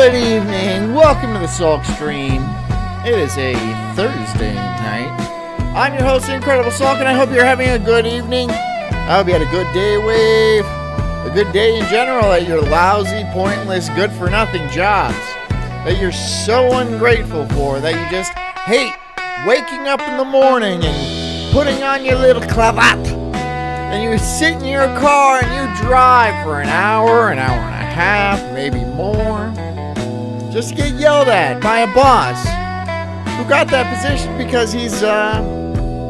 Good evening. Welcome to the Sulk stream. It is a Thursday night. I'm your host, Incredible Sulk, and I hope you're having a good evening. I hope you had a good day, Wave. A good day in general at your lousy, pointless, good-for-nothing jobs that you're so ungrateful for that you just hate waking up in the morning and putting on your little cravat. And you sit in your car and you drive for an hour and a half, maybe more, just to get yelled at by a boss who got that position because he's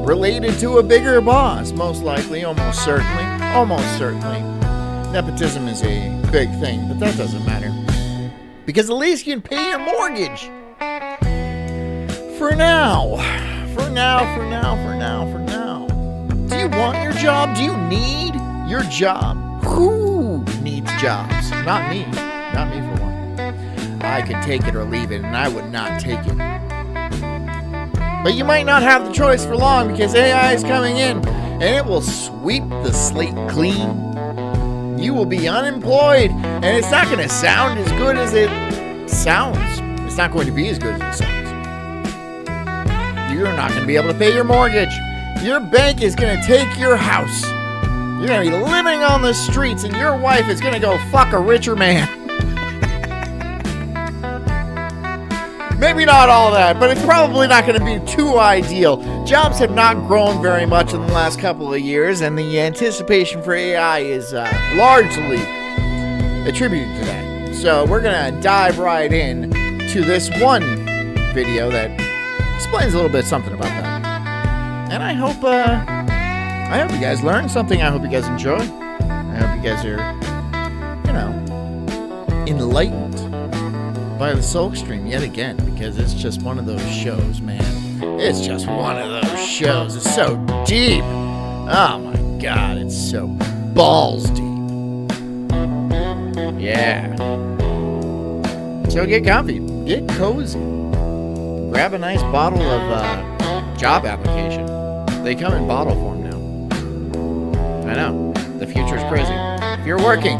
related to a bigger boss, most likely, almost certainly. Nepotism is a big thing, but that doesn't matter. Because at least you can pay your mortgage. For now. Do you want your job? Do you need your job? Who needs jobs? Not me. Not me for one. I could take it or leave it, and I would not take it. But you might not have the choice for long because AI is coming in, and it will sweep the slate clean. You will be unemployed, and it's not going to sound as good as it sounds. It's not going to be as good as it sounds. You're not going to be able to pay your mortgage. Your bank is going to take your house. You're going to be living on the streets, and your wife is going to go fuck a richer man. Maybe not all that, but it's probably not going to be too ideal. Jobs have not grown very much in the last couple of years, and the anticipation for AI is largely attributed to that. So we're going to dive right in to this one video that explains a little bit something about that. And I hope you guys learned something. I hope you guys enjoy. I hope you guys are, enlightened by the Sulk stream yet again, because it's just one of those shows, man. It's just one of those shows. It's so deep. Oh my God, it's so balls deep. Yeah. So get comfy, get cozy, grab a nice bottle of job application. They come in bottle form now. I know, the future's crazy. If you're working,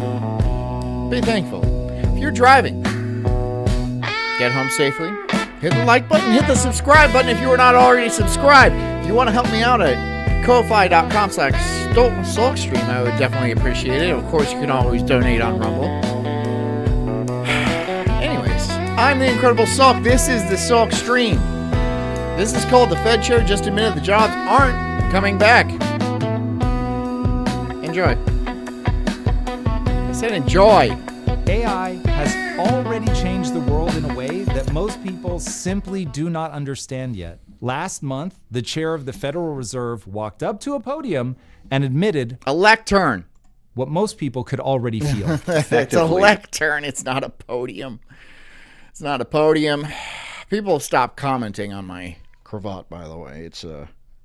be thankful. If you're driving, get home safely. Hit the like button, hit the subscribe button if you are not already subscribed. If you want to help me out at ko-fi.com/sulkstream, I would definitely appreciate it. Of course, you can always donate on Rumble. Anyways, I'm the Incredible Sulk. This is the Sulk stream. This is called the Fed Show. Just a minute, the jobs aren't coming back. Enjoy. I said enjoy. AI has already changed the world in a way that most people simply do not understand yet. Last month, the chair of the Federal Reserve walked up to a podium and admitted a lectern. What most people could already feel. It's a lectern. It's not a podium. It's not a podium. People have stopped commenting on my cravat, by the way. It's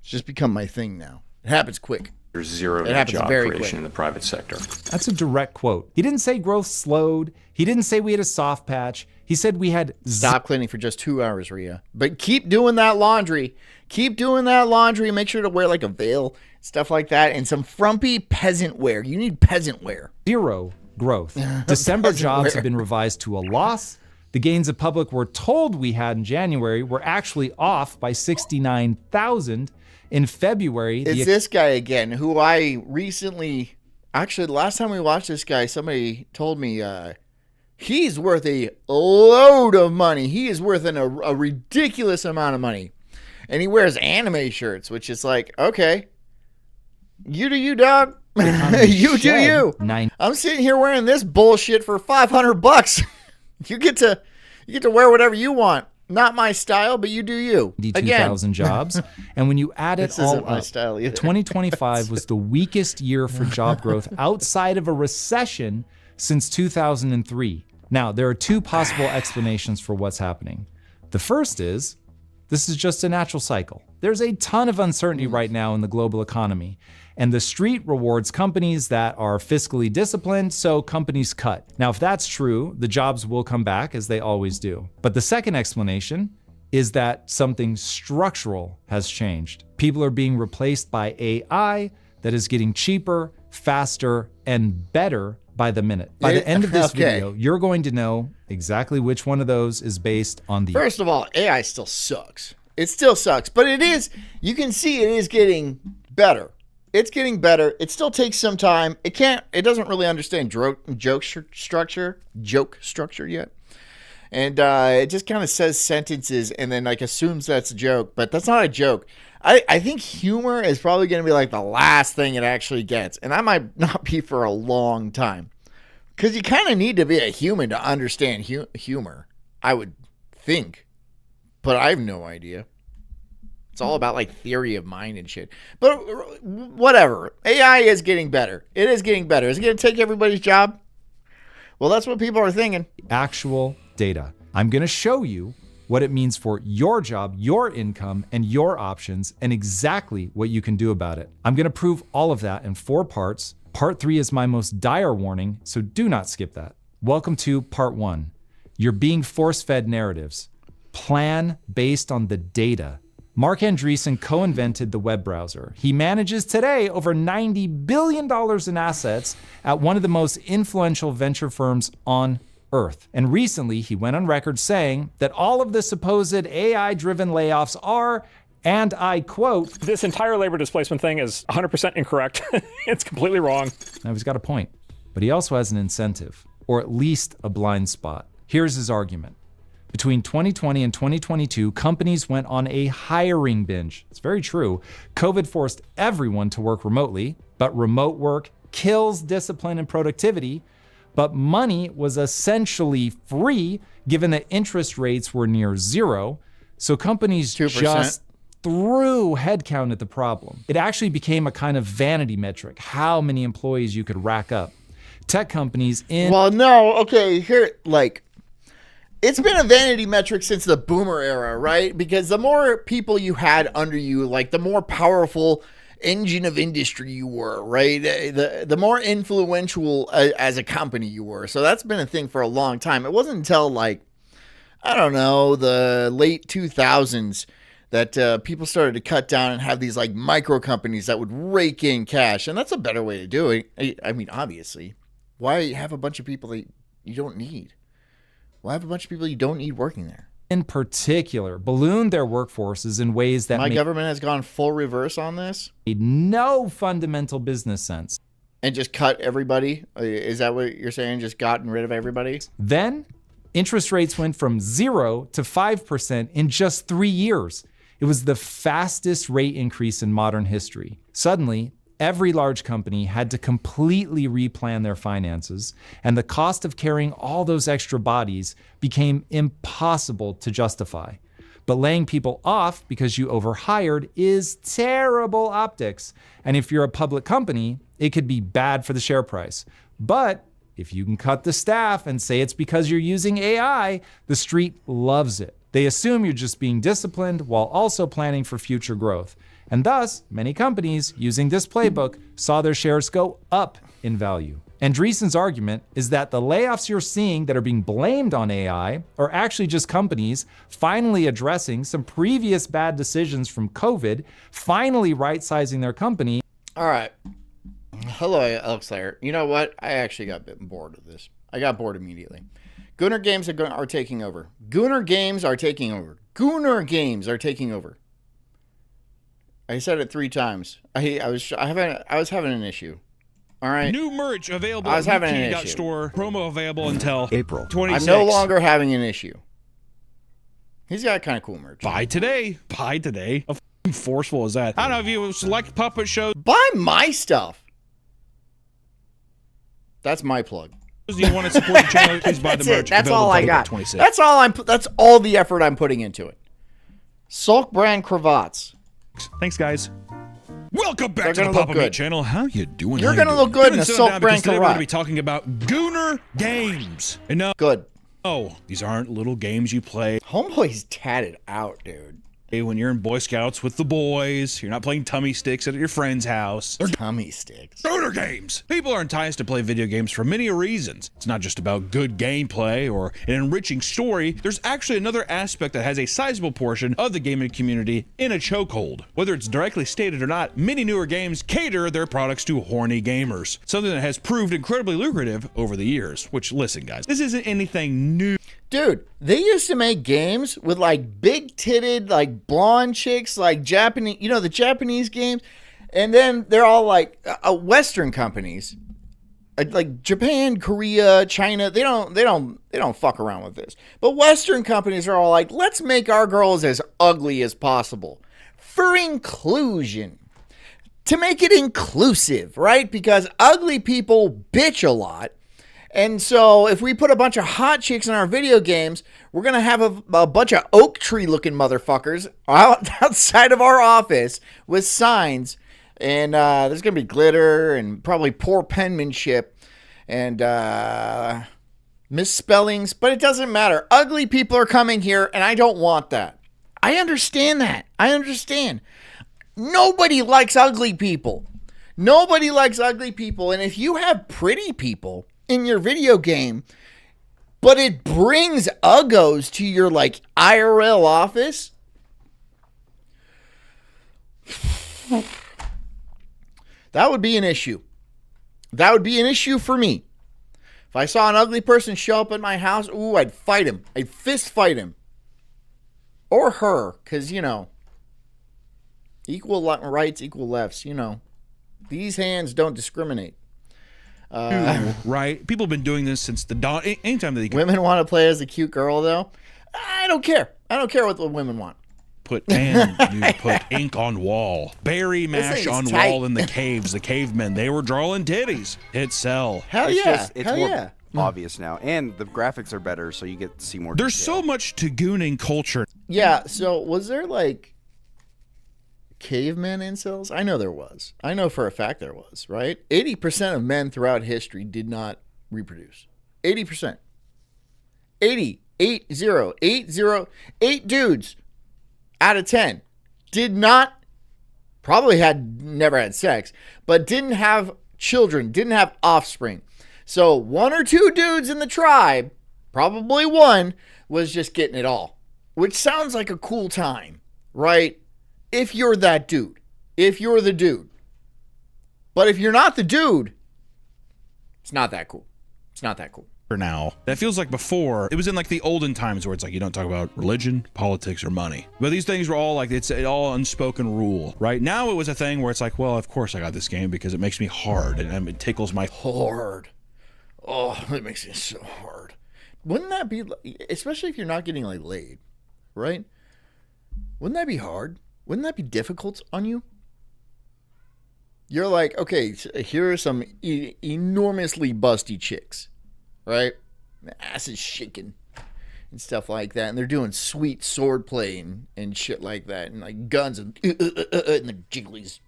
just become my thing now. It happens quick. There's zero job creation in the private sector. That's a direct quote. He didn't say growth slowed. He didn't say we had a soft patch. He said we had stop cleaning for just 2 hours, Rhea. But keep doing that laundry. Keep doing that laundry. Make sure to wear like a veil, stuff like that, and some frumpy peasant wear. You need peasant wear. Zero growth. December jobs have been revised to a loss. The gains the public were told we had in January were actually off by 69,000. In February, it's this guy again, who I recently, actually, the last time we watched this guy, somebody told me he's worth a load of money. He is worth a ridiculous amount of money. And he wears anime shirts, which is like, okay, you do you, dog. You do you. I'm sitting here wearing this bullshit for $500. You get to wear whatever you want. Not my style, but you do you. 2,000 jobs. And when you add it all up, 2025 was the weakest year for job growth outside of a recession since 2003. Now, there are two possible explanations for what's happening. The first is, this is just a natural cycle. There's a ton of uncertainty right now in the global economy, and the street rewards companies that are fiscally disciplined, so companies cut. Now, if that's true, the jobs will come back as they always do. But the second explanation is that something structural has changed. People are being replaced by AI that is getting cheaper, faster, and better by the minute. By the end of this video, you're going to know exactly which one of those is based on the... First of all, AI still sucks. It still sucks, but it is, you can see it is getting better. It's getting better. It still takes some time. It doesn't really understand joke structure yet. And it just kind of says sentences and then like assumes that's a joke, but that's not a joke. I think humor is probably going to be like the last thing it actually gets. And that might not be for a long time. Because you kind of need to be a human to understand humor, I would think. But I have no idea. It's all about like theory of mind and shit. But whatever. AI is getting better. It is getting better. Is it going to take everybody's job? Well, that's what people are thinking. Actual data. I'm going to show you what it means for your job, your income, and your options, and exactly what you can do about it. I'm going to prove all of that in 4 parts. Part 3 is my most dire warning, so do not skip that. Welcome to Part 1. You're being force-fed narratives. Plan based on the data. Marc Andreessen co-invented the web browser. He manages today over $90 billion in assets at one of the most influential venture firms on Earth. And recently, he went on record saying that all of the supposed AI-driven layoffs are, and I quote, "This entire labor displacement thing is 100% incorrect. It's completely wrong." Now, he's got a point, but he also has an incentive, or at least a blind spot. Here's his argument. Between 2020 and 2022, companies went on a hiring binge. It's very true. COVID forced everyone to work remotely, but remote work kills discipline and productivity. But money was essentially free given that interest rates were near zero. So companies 2%. Just threw headcount at the problem. It actually became a kind of vanity metric, how many employees you could rack up. Tech companies Well, no, okay, here, like, it's been a vanity metric since the boomer era, right? Because the more people you had under you, like the more powerful engine of industry you were, right? The more influential as a company you were. So that's been a thing for a long time. It wasn't until like, I don't know, the late 2000s that people started to cut down and have these like micro companies that would rake in cash. And that's a better way to do it. I mean, obviously, why have a bunch of people that you don't need? Why have a bunch of people you don't need working there? In particular, ballooned their workforces in ways that my government has gone full reverse on this. Made no fundamental business sense. And just cut everybody? Is that what you're saying? Just gotten rid of everybody? Then, interest rates went from 0 to 5% in just 3 years. It was the fastest rate increase in modern history. Suddenly, every large company had to completely replan their finances, and the cost of carrying all those extra bodies became impossible to justify. But laying people off because you overhired is terrible optics. And if you're a public company, it could be bad for the share price. But if you can cut the staff and say it's because you're using AI, the street loves it. They assume you're just being disciplined while also planning for future growth. And thus, many companies using this playbook saw their shares go up in value. Andreessen's argument is that the layoffs you're seeing that are being blamed on AI are actually just companies finally addressing some previous bad decisions from COVID, finally right-sizing their company. All right. Hello, Alex Slayer. You know what? I actually got a bit bored of this. I got bored immediately. Gooner Games are taking over. Gooner Games are taking over. Gooner Games are taking over. I said it 3 times. I was having an issue. All right. New merch available I was at having an issue. Store. Promo available until April 26th. I'm no longer having an issue. He's got kind of cool merch. Buy today. Buy today. How f***ing forceful is that? I don't know if you select puppet shows. Buy my stuff. That's my plug. You want to support the channel? Please buy the merch. That's all I got. 26th. That's all the effort I'm putting into it. Sulk brand cravats. Thanks, guys. Welcome back to They're the gonna Papa look Meat good. channel. How you doing? You're gonna look good in a Sulk brand today we're going to cravat. be talking about Gooner Games. And no, Good. these aren't little games you play. Homeboy's tatted out, dude. when you're in Boy Scouts with the boys, you're not playing tummy sticks at your friend's house. Tummy sticks. Shooter games. People are enticed to play video games for many reasons. It's not just about good gameplay or an enriching story. There's actually another aspect that has a sizable portion of the gaming community in a chokehold. Whether it's directly stated or not, many newer games cater their products to horny gamers. Something that has proved incredibly lucrative over the years. Which, listen guys, this isn't anything new. Dude, they used to make games with like big titted, like blonde chicks, like Japanese, you know, the Japanese games. And then they're all like Western companies, like Japan, Korea, China. They don't fuck around with this. But Western companies are all like, let's make our girls as ugly as possible for inclusion, to make it inclusive, right? Because ugly people bitch a lot. And so if we put a bunch of hot chicks in our video games, we're going to have a bunch of oak tree looking motherfuckers outside of our office with signs. And there's going to be glitter and probably poor penmanship and misspellings. But it doesn't matter. Ugly people are coming here and I don't want that. I understand that. I understand. Nobody likes ugly people. Nobody likes ugly people. And if you have pretty people in your video game, but it brings uggos to your like IRL office, that would be an issue. That would be an issue for me. If I saw an ugly person show up at my house, ooh, I'd fight him. I'd fist fight him. Or her, because, you know, equal rights, equal lefts, you know. These hands don't discriminate. Right? People have been doing this since the dawn. Anytime they women want to play as a cute girl, though, I don't care. I don't care what the women want. You put ink on wall. Berry mash on tight. Wall in the caves. The cavemen, they were drawing titties. Hit sell. Hell yeah. It's more obvious now. And the graphics are better, so you get to see more There's detail. so much to gooning culture. Yeah, so was there like caveman incels? I know there was. I know for a fact there was, right? 80% of men throughout history did not reproduce. 80%. 8 dudes out of 10 did not, probably never had sex, but didn't have children, didn't have offspring. So 1 or 2 dudes in the tribe, probably one, was just getting it all, which sounds like a cool time, right? If you're that dude, if you're the dude. But if you're not the dude, it's not that cool. It's not that cool. Now that feels like before it was in like the olden times where it's like you don't talk about religion, politics, or money, but these things were all like it's all unspoken rule. Right now it was a thing where it's like, well, of course I got this game because it makes me hard and it tickles my hard. Oh, it makes me so hard. Wouldn't that be, especially if you're not getting like laid, right? Wouldn't that be hard? Wouldn't that be difficult on you? You're like, okay, here are some enormously busty chicks, right? The ass is shaking and stuff like that. And they're doing sweet sword play and shit like that. And like guns and the jigglies.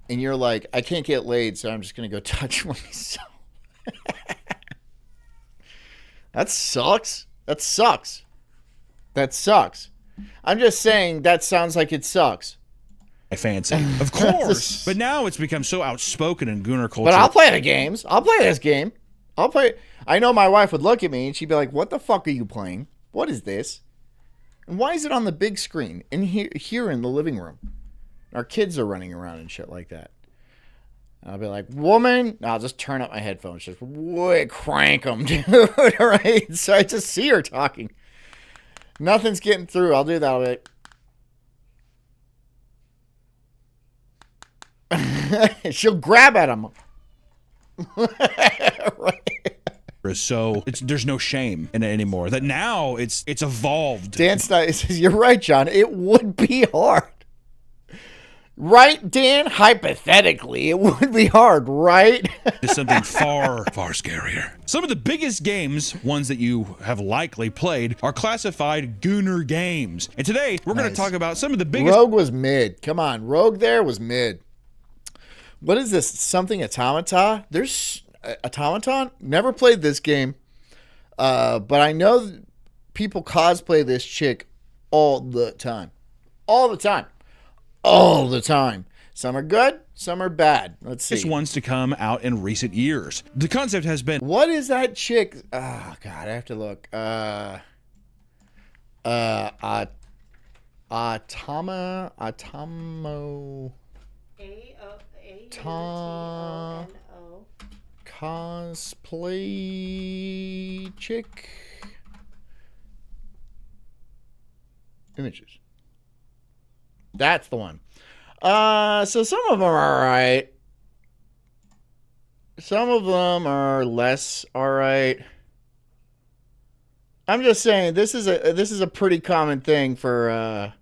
And you're like, I can't get laid, so I'm just going to go touch myself. That sucks. That sucks. That sucks. I'm just saying that sounds like it sucks. I fancy. Of course. But now it's become so outspoken in gooner culture. But I'll play the games. I'll play this game. I'll play. I know my wife would look at me and she'd be like, what the fuck are you playing? What is this? And why is it on the big screen? And here in the living room. Our kids are running around and shit like that. I'll be like, woman, no, I'll just turn up my headphones. Just crank them, dude. Right? So I just see her talking. Nothing's getting through. I'll do that. I'll be like, she'll grab at him. Right. So there's no shame in it anymore. That now it's evolved. Dan says, you're right, John. It would be hard. Right, Dan? Hypothetically, it would be hard, right? It's something far, far scarier. Some of the biggest games, ones that you have likely played, are classified gooner games. And today, we're going to talk about some of the biggest... Rogue was mid. Come on, Rogue there was mid. What is this? Something Automata? There's Automaton? Never played this game. But I know people cosplay this chick all the time. All the time. All the time. Some are good, some are bad. Let's see. It's ones to come out in recent years. The concept has been... What is that chick? Oh, God, I have to look. Atomo... A-O-T-O-N-O. Cosplay chick. Images. That's the one. So some of them are alright. Some of them are less alright. I'm just saying this is a pretty common thing for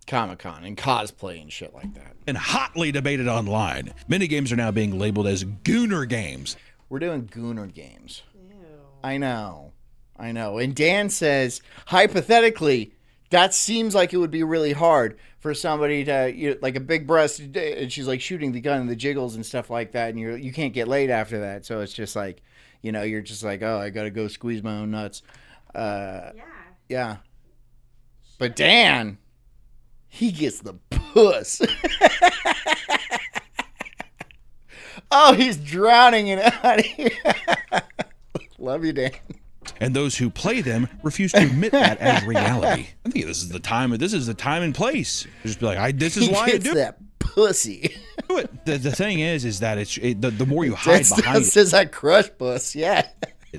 Comic-Con and cosplay and shit like that. And hotly debated online. Many games are now being labeled as Gooner games. We're doing Gooner games. Ew. I know. And Dan says, hypothetically, that seems like it would be really hard for somebody to, like a big breast, and she's like shooting the gun and the jiggles and stuff like that, and you can't get laid after that. So it's just like, you're just like, oh, I gotta go squeeze my own nuts. Yeah. But Dan, he gets the puss. Oh, he's drowning in it. Love you, Dan. And those who play them refuse to admit that as reality. I think this is the time and place. Just be like, this is why I do that pussy. it. The thing is that the more you hide behind it. Says I crush puss, yeah.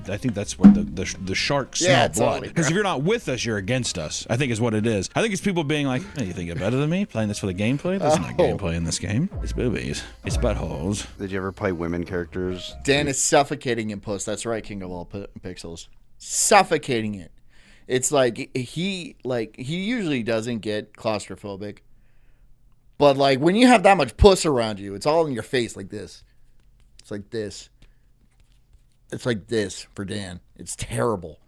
I think that's where the sharks smell blood. Because if you're not with us, you're against us, I think is what it is. I think it's people being like, hey, you think you're better than me? Playing this for the gameplay? There's not gameplay in this game. It's boobies. It's buttholes. Did you ever play women characters? Dan is suffocating in puss. That's right, King of all pixels. Suffocating it. It's like he usually doesn't get claustrophobic. But like when you have that much puss around you, it's all in your face like this. It's like this. It's like this for Dan. It's terrible.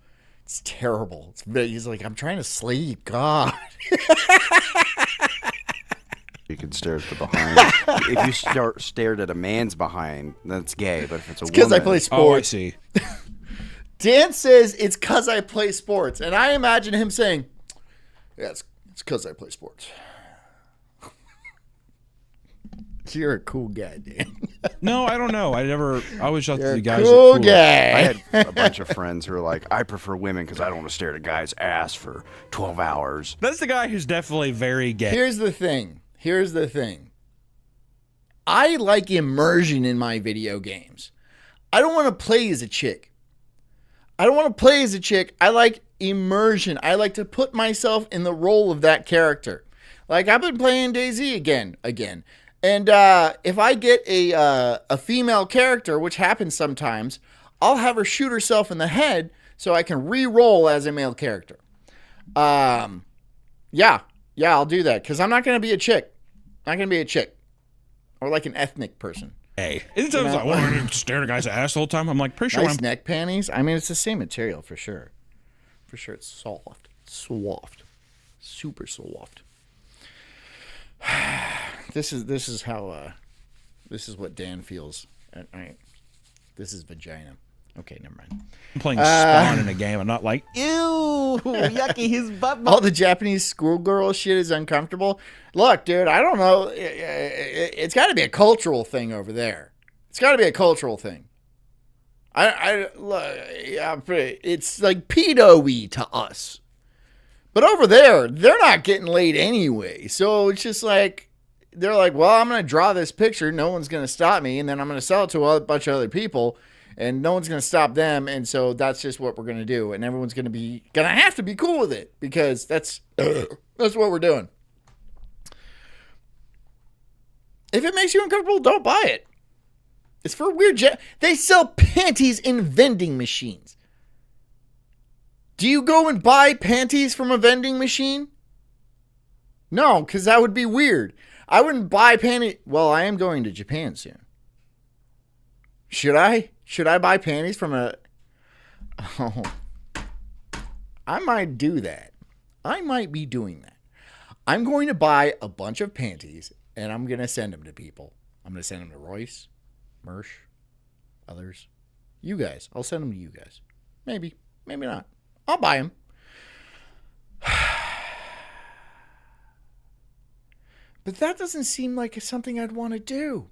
It's terrible. He's like, I'm trying to sleep. God. You can stare at the behind. If you stared at a man's behind, that's gay. But if it's a woman, because I play sports. Oh, I see. Dan says it's because I play sports, and I imagine him saying, "Yeah, it's because I play sports." You're a cool guy, Dan. No, I don't know. I always thought the guys cool were cool. guy. I had a bunch of friends who were like, I prefer women because I don't want to stare at a guy's ass for 12 hours. That's the guy who's definitely very gay. Here's the thing. I like immersion in my video games. I don't want to play as a chick. I like immersion. I like to put myself in the role of that character. Like I've been playing DayZ again. And if I get a female character, which happens sometimes, I'll have her shoot herself in the head so I can re-roll as a male character. Yeah, I'll do that because I'm not going to be a chick. Or like an ethnic person. Hey, anytime I want to stare at a guy's ass the whole time, I'm like, pretty sure nice neck panties. I mean, it's the same material for sure. For sure, it's soft, super soft. This is what Dan feels. Right. This is vagina. Okay, never mind. I'm playing Spawn in a game. I'm not like, ew, yucky, his butt. All the Japanese schoolgirl shit is uncomfortable. Look, dude, I don't know. It's got to be a cultural thing over there. It's got to be a cultural thing. It's like pedo-y to us. But over there, they're not getting laid anyway. So it's just like, they're like, well, I'm going to draw this picture. No one's going to stop me. And then I'm going to sell it to a bunch of other people. And no one's going to stop them. And so that's just what we're going to do. And everyone's going to have to be cool with it. Because that's what we're doing. If it makes you uncomfortable, don't buy it. It's for weird. They sell panties in vending machines. Do you go and buy panties from a vending machine? No, because that would be weird. I wouldn't buy panties. Well, I am going to Japan soon. Should I? Should I buy panties from a... Oh. I might do that. I might be doing that. I'm going to buy a bunch of panties, and I'm going to send them to people. I'm going to send them to Royce, Mersh, others. You guys. I'll send them to you guys. Maybe. Maybe not. I'll buy them. But that doesn't seem like it's something I'd want to do.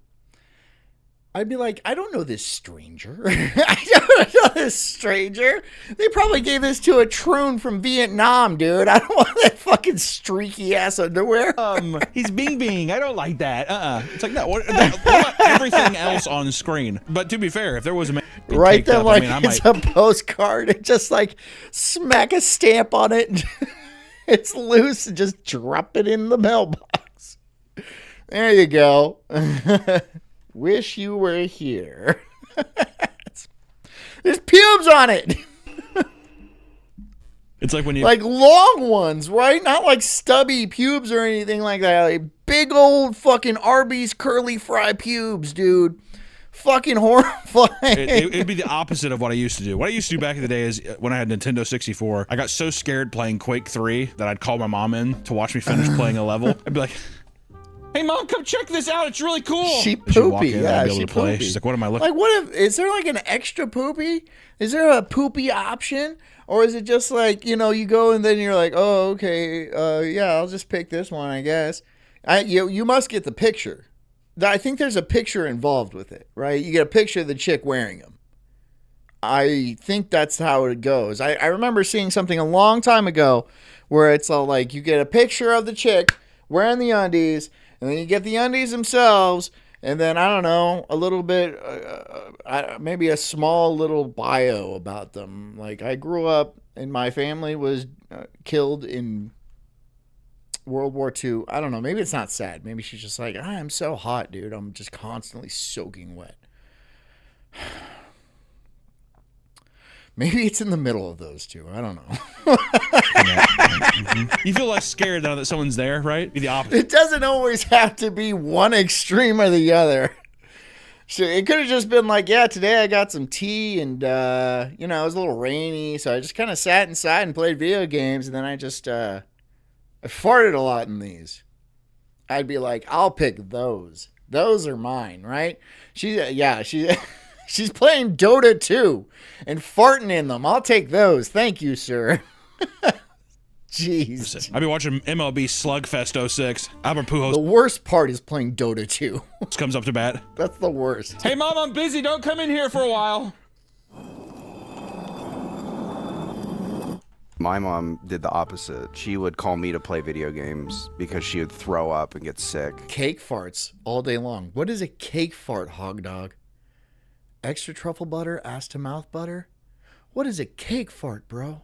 I'd be like, I don't know this stranger. I don't know this stranger. They probably gave this to a troon from Vietnam, dude. I don't want that fucking streaky ass underwear. He's Bing. I don't like that. It's like, no, what about everything else on screen? But to be fair, if there was a man right then, up, like I it's a postcard, and just like smack a stamp on it. And it's loose, and just drop it in the mailbox. There you go. Wish you were here. There's pubes on it. It's like when you like long ones, right? Not like stubby pubes or anything like that. Like big old fucking Arby's curly fry pubes, dude. Fucking horrifying. It'd be the opposite of what I used to do. What I used to do back in the day is when I had Nintendo 64, I got so scared playing Quake 3 that I'd call my mom in to watch me finish playing a level. I'd be like, hey mom, come check this out. It's really cool. She poopy. Yeah, she poopy. She's like, what am I looking? Like, what if? Is there like an extra poopy? Is there a poopy option, or is it just like, you know, you go and then you're like, oh, okay, yeah, I'll just pick this one, I guess. You must get the picture. I think there's a picture involved with it, right? You get a picture of the chick wearing them. I think that's how it goes. I remember seeing something a long time ago where it's all like you get a picture of the chick wearing the undies. And then you get the undies themselves, and then, I don't know, a little bit, maybe a small little bio about them. Like, I grew up, and my family was killed in World War II. I don't know, maybe it's not sad. Maybe she's just like, I'm so hot, dude. I'm just constantly soaking wet. Maybe it's in the middle of those two. I don't know. You feel less scared now that someone's there, right? Be the opposite. It doesn't always have to be one extreme or the other. So it could have just been like, yeah, today I got some tea and, you know, it was a little rainy. So I just kind of sat inside and played video games. And then I just, I farted a lot in these. I'd be like, I'll pick those. Those are mine, right? She's playing Dota 2 and farting in them. I'll take those. Thank you, sir. Jeez. I've been watching MLB Slugfest 06. Albert Pujols. The worst part is playing Dota 2. Comes up to bat. That's the worst. Hey, Mom, I'm busy. Don't come in here for a while. My mom did the opposite. She would call me to play video games because she would throw up and get sick. Cake farts all day long. What is a cake fart, hog dog? Extra truffle butter, ass to mouth butter? What is a cake fart, bro?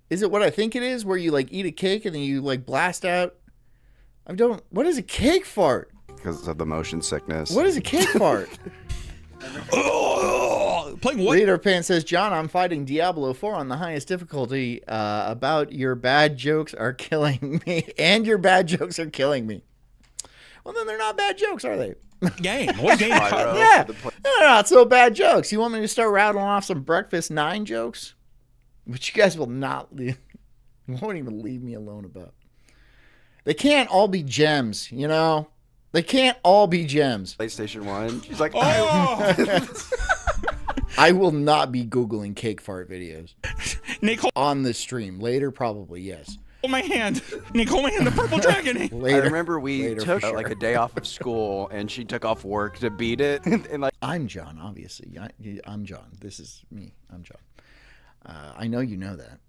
Is it what I think it is, where you like eat a cake and then you like blast out? What is a cake fart? Because of the motion sickness. What is a cake fart? Playing what? Reader Pan says, John, I'm fighting Diablo 4 on the highest difficulty. About your bad jokes are killing me. And your bad jokes are killing me. Well, then they're not bad jokes, are they? Game. What game? Yeah. They're not so bad jokes. You want me to start rattling off some Breakfast 9 jokes? Which you guys will not leave. You won't even leave me alone about. They can't all be gems, you know? They can't all be gems. PlayStation 1. She's like, Oh! I will not be Googling cake fart videos. Nick, on the stream. Later, probably, yes. hold my hand. Nick, hold my hand. The purple dragon. Later, I remember we took sure. like a day off of school, and she took off work to beat it. And like, I'm John, obviously. I'm John. This is me. I'm John. I know you know that.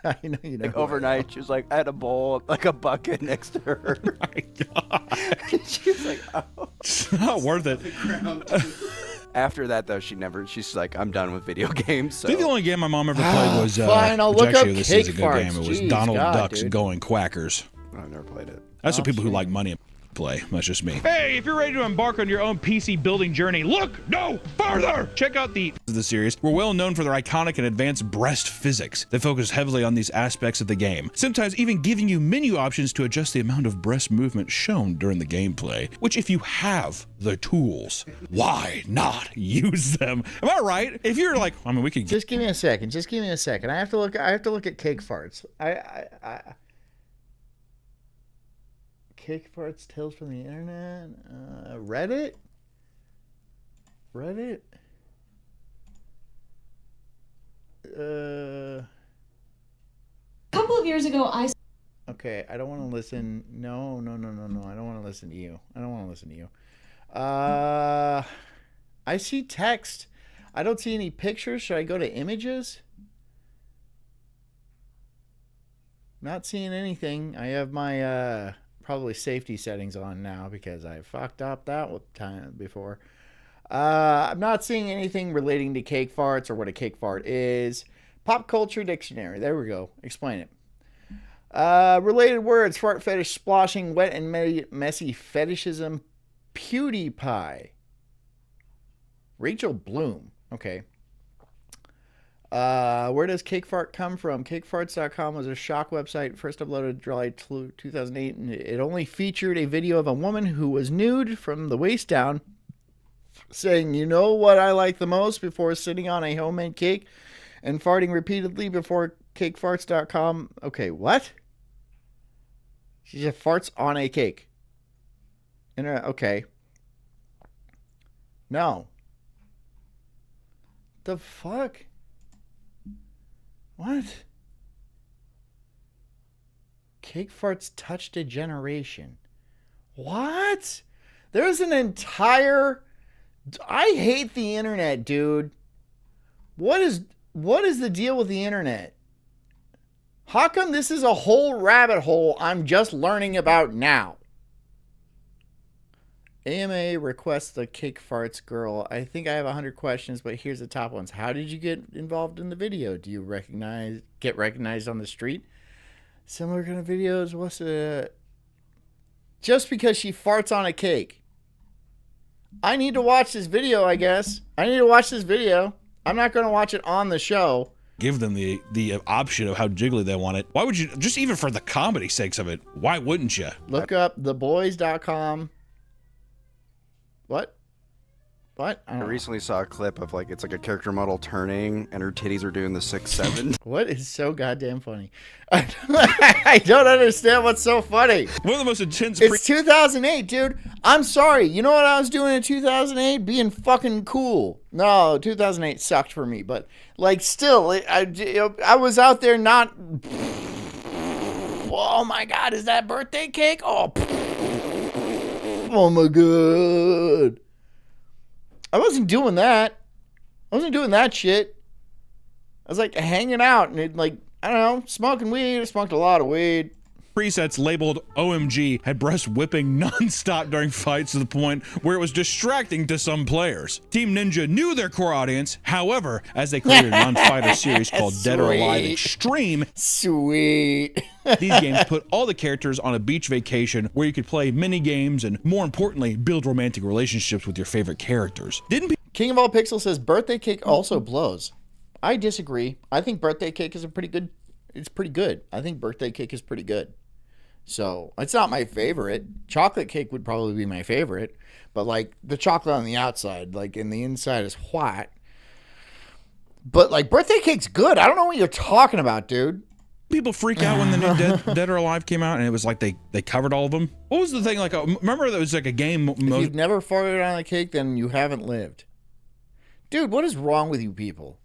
I know you know. Like overnight, she was like, I had a bowl, like a bucket next to her. Oh my God. She was like, oh. It's not worth it. After that, though, she's like, I'm done with video games. So. I think the only game my mom ever played was, fine, I'll look up this cake is a good farts. game. It was Jeez, Donald God, Ducks dude. Going Quackers. I've never played it. That's what people who like money play. That's just me. Hey, if you're ready to embark on your own PC building journey, look no farther! Check out the series. We're well known for their iconic and advanced breast physics that focus heavily on these aspects of the game, sometimes even giving you menu options to adjust the amount of breast movement shown during the gameplay, which if you have the tools, why not use them? Am I right? If you're like, I mean, we could Just give me a second. Just give me a second. I have to look at cake farts. Cake farts, tales from the internet, Reddit. Reddit? A couple of years ago, Okay, I don't want to listen. No. I don't want to listen to you. I see text. I don't see any pictures. Should I go to images? Not seeing anything. I have my probably safety settings on now because I fucked up that time before. I'm not seeing anything relating to cake farts or what a cake fart is. Pop culture dictionary. There we go. Explain it. Related words: fart fetish, splashing, wet and messy fetishism, PewDiePie. Rachel Bloom. Okay. Where does cake fart come from? Cakefarts.com was a shock website first uploaded July 2008, and it only featured a video of a woman who was nude from the waist down, saying, "You know what I like the most?" before sitting on a homemade cake and farting repeatedly before cakefarts.com. Okay, what? She just farts on a cake. Okay. No. The fuck? What? Cake farts touched a generation. What? There's an entire... I hate the internet, dude. What is the deal with the internet? How come this is a whole rabbit hole I'm just learning about now? AMA requests the cake farts girl. I think I have 100 questions, but here's the top ones. How did you get involved in the video? Do you get recognized on the street? Similar kind of videos? What's it? Just because she farts on a cake. I need to watch this video, I guess. I need to watch this video. I'm not going to watch it on the show. Give them the option of how jiggly they want it. Why would you, just even for the comedy sakes of it, why wouldn't you? Look up theboys.com. What? I recently saw a clip of it's like a character model turning and her titties are doing the 6-7. What is so goddamn funny? I don't understand what's so funny. One of the most intense... It's 2008, dude. I'm sorry. You know what I was doing in 2008? Being fucking cool. No, 2008 sucked for me, but still, I was out there not... Oh my God, is that birthday cake? Oh my God. I wasn't doing that. I wasn't doing that shit. I was hanging out and I don't know, smoking weed. I smoked a lot of weed. Presets labeled OMG had breast whipping nonstop during fights to the point where it was distracting to some players. Team Ninja knew their core audience. However, as they created a non-fighter series called Dead or Alive Extreme, sweet. These games put all the characters on a beach vacation where you could play mini games and, more importantly, build romantic relationships with your favorite characters. King of All Pixels says birthday cake also blows. I disagree. I think birthday cake is pretty good. It's pretty good. I think birthday cake is pretty good. So it's not my favorite. Chocolate cake would probably be my favorite, but the chocolate on the outside, and the inside is white. But birthday cake's good. I don't know what you're talking about, dude. People freak out when the new Dead or Alive came out, and it was they covered all of them. What was the thing? Remember there was a game. If you've never farted on a cake, then you haven't lived. Dude, what is wrong with you people?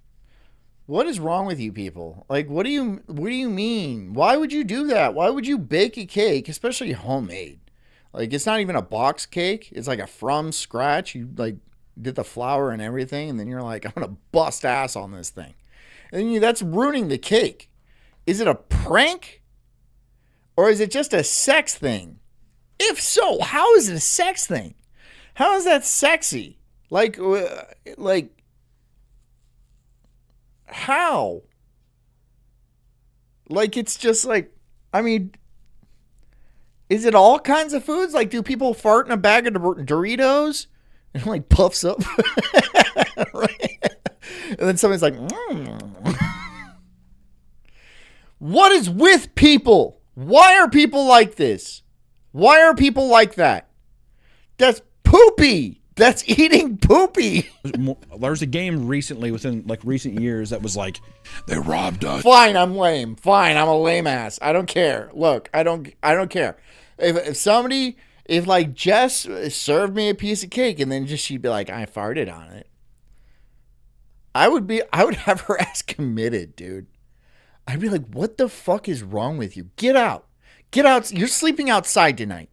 What is wrong with you people? What do you mean? Why would you do that? Why would you bake a cake, especially homemade? It's not even a box cake. It's a from scratch. You did the flour and everything, and then you're I'm gonna bust ass on this thing. And that's ruining the cake. Is it a prank? Or is it just a sex thing? If so, how is it a sex thing? How is that sexy? How? It's just I mean, is it all kinds of foods? Do people fart in a bag of Doritos and puffs up? Right? And then somebody's What is with people? Why are people like this? Why are people like that? That's poopy. That's eating poopy. There's a game recently, within recent years, that was they robbed us. Fine, I'm lame. Fine, I'm a lame ass. I don't care. Look, I don't care. If If like Jess served me a piece of cake and then just she'd be like, I farted on it, I would have her ass committed, dude. I'd be like, what the fuck is wrong with you? Get out. Get out. You're sleeping outside tonight.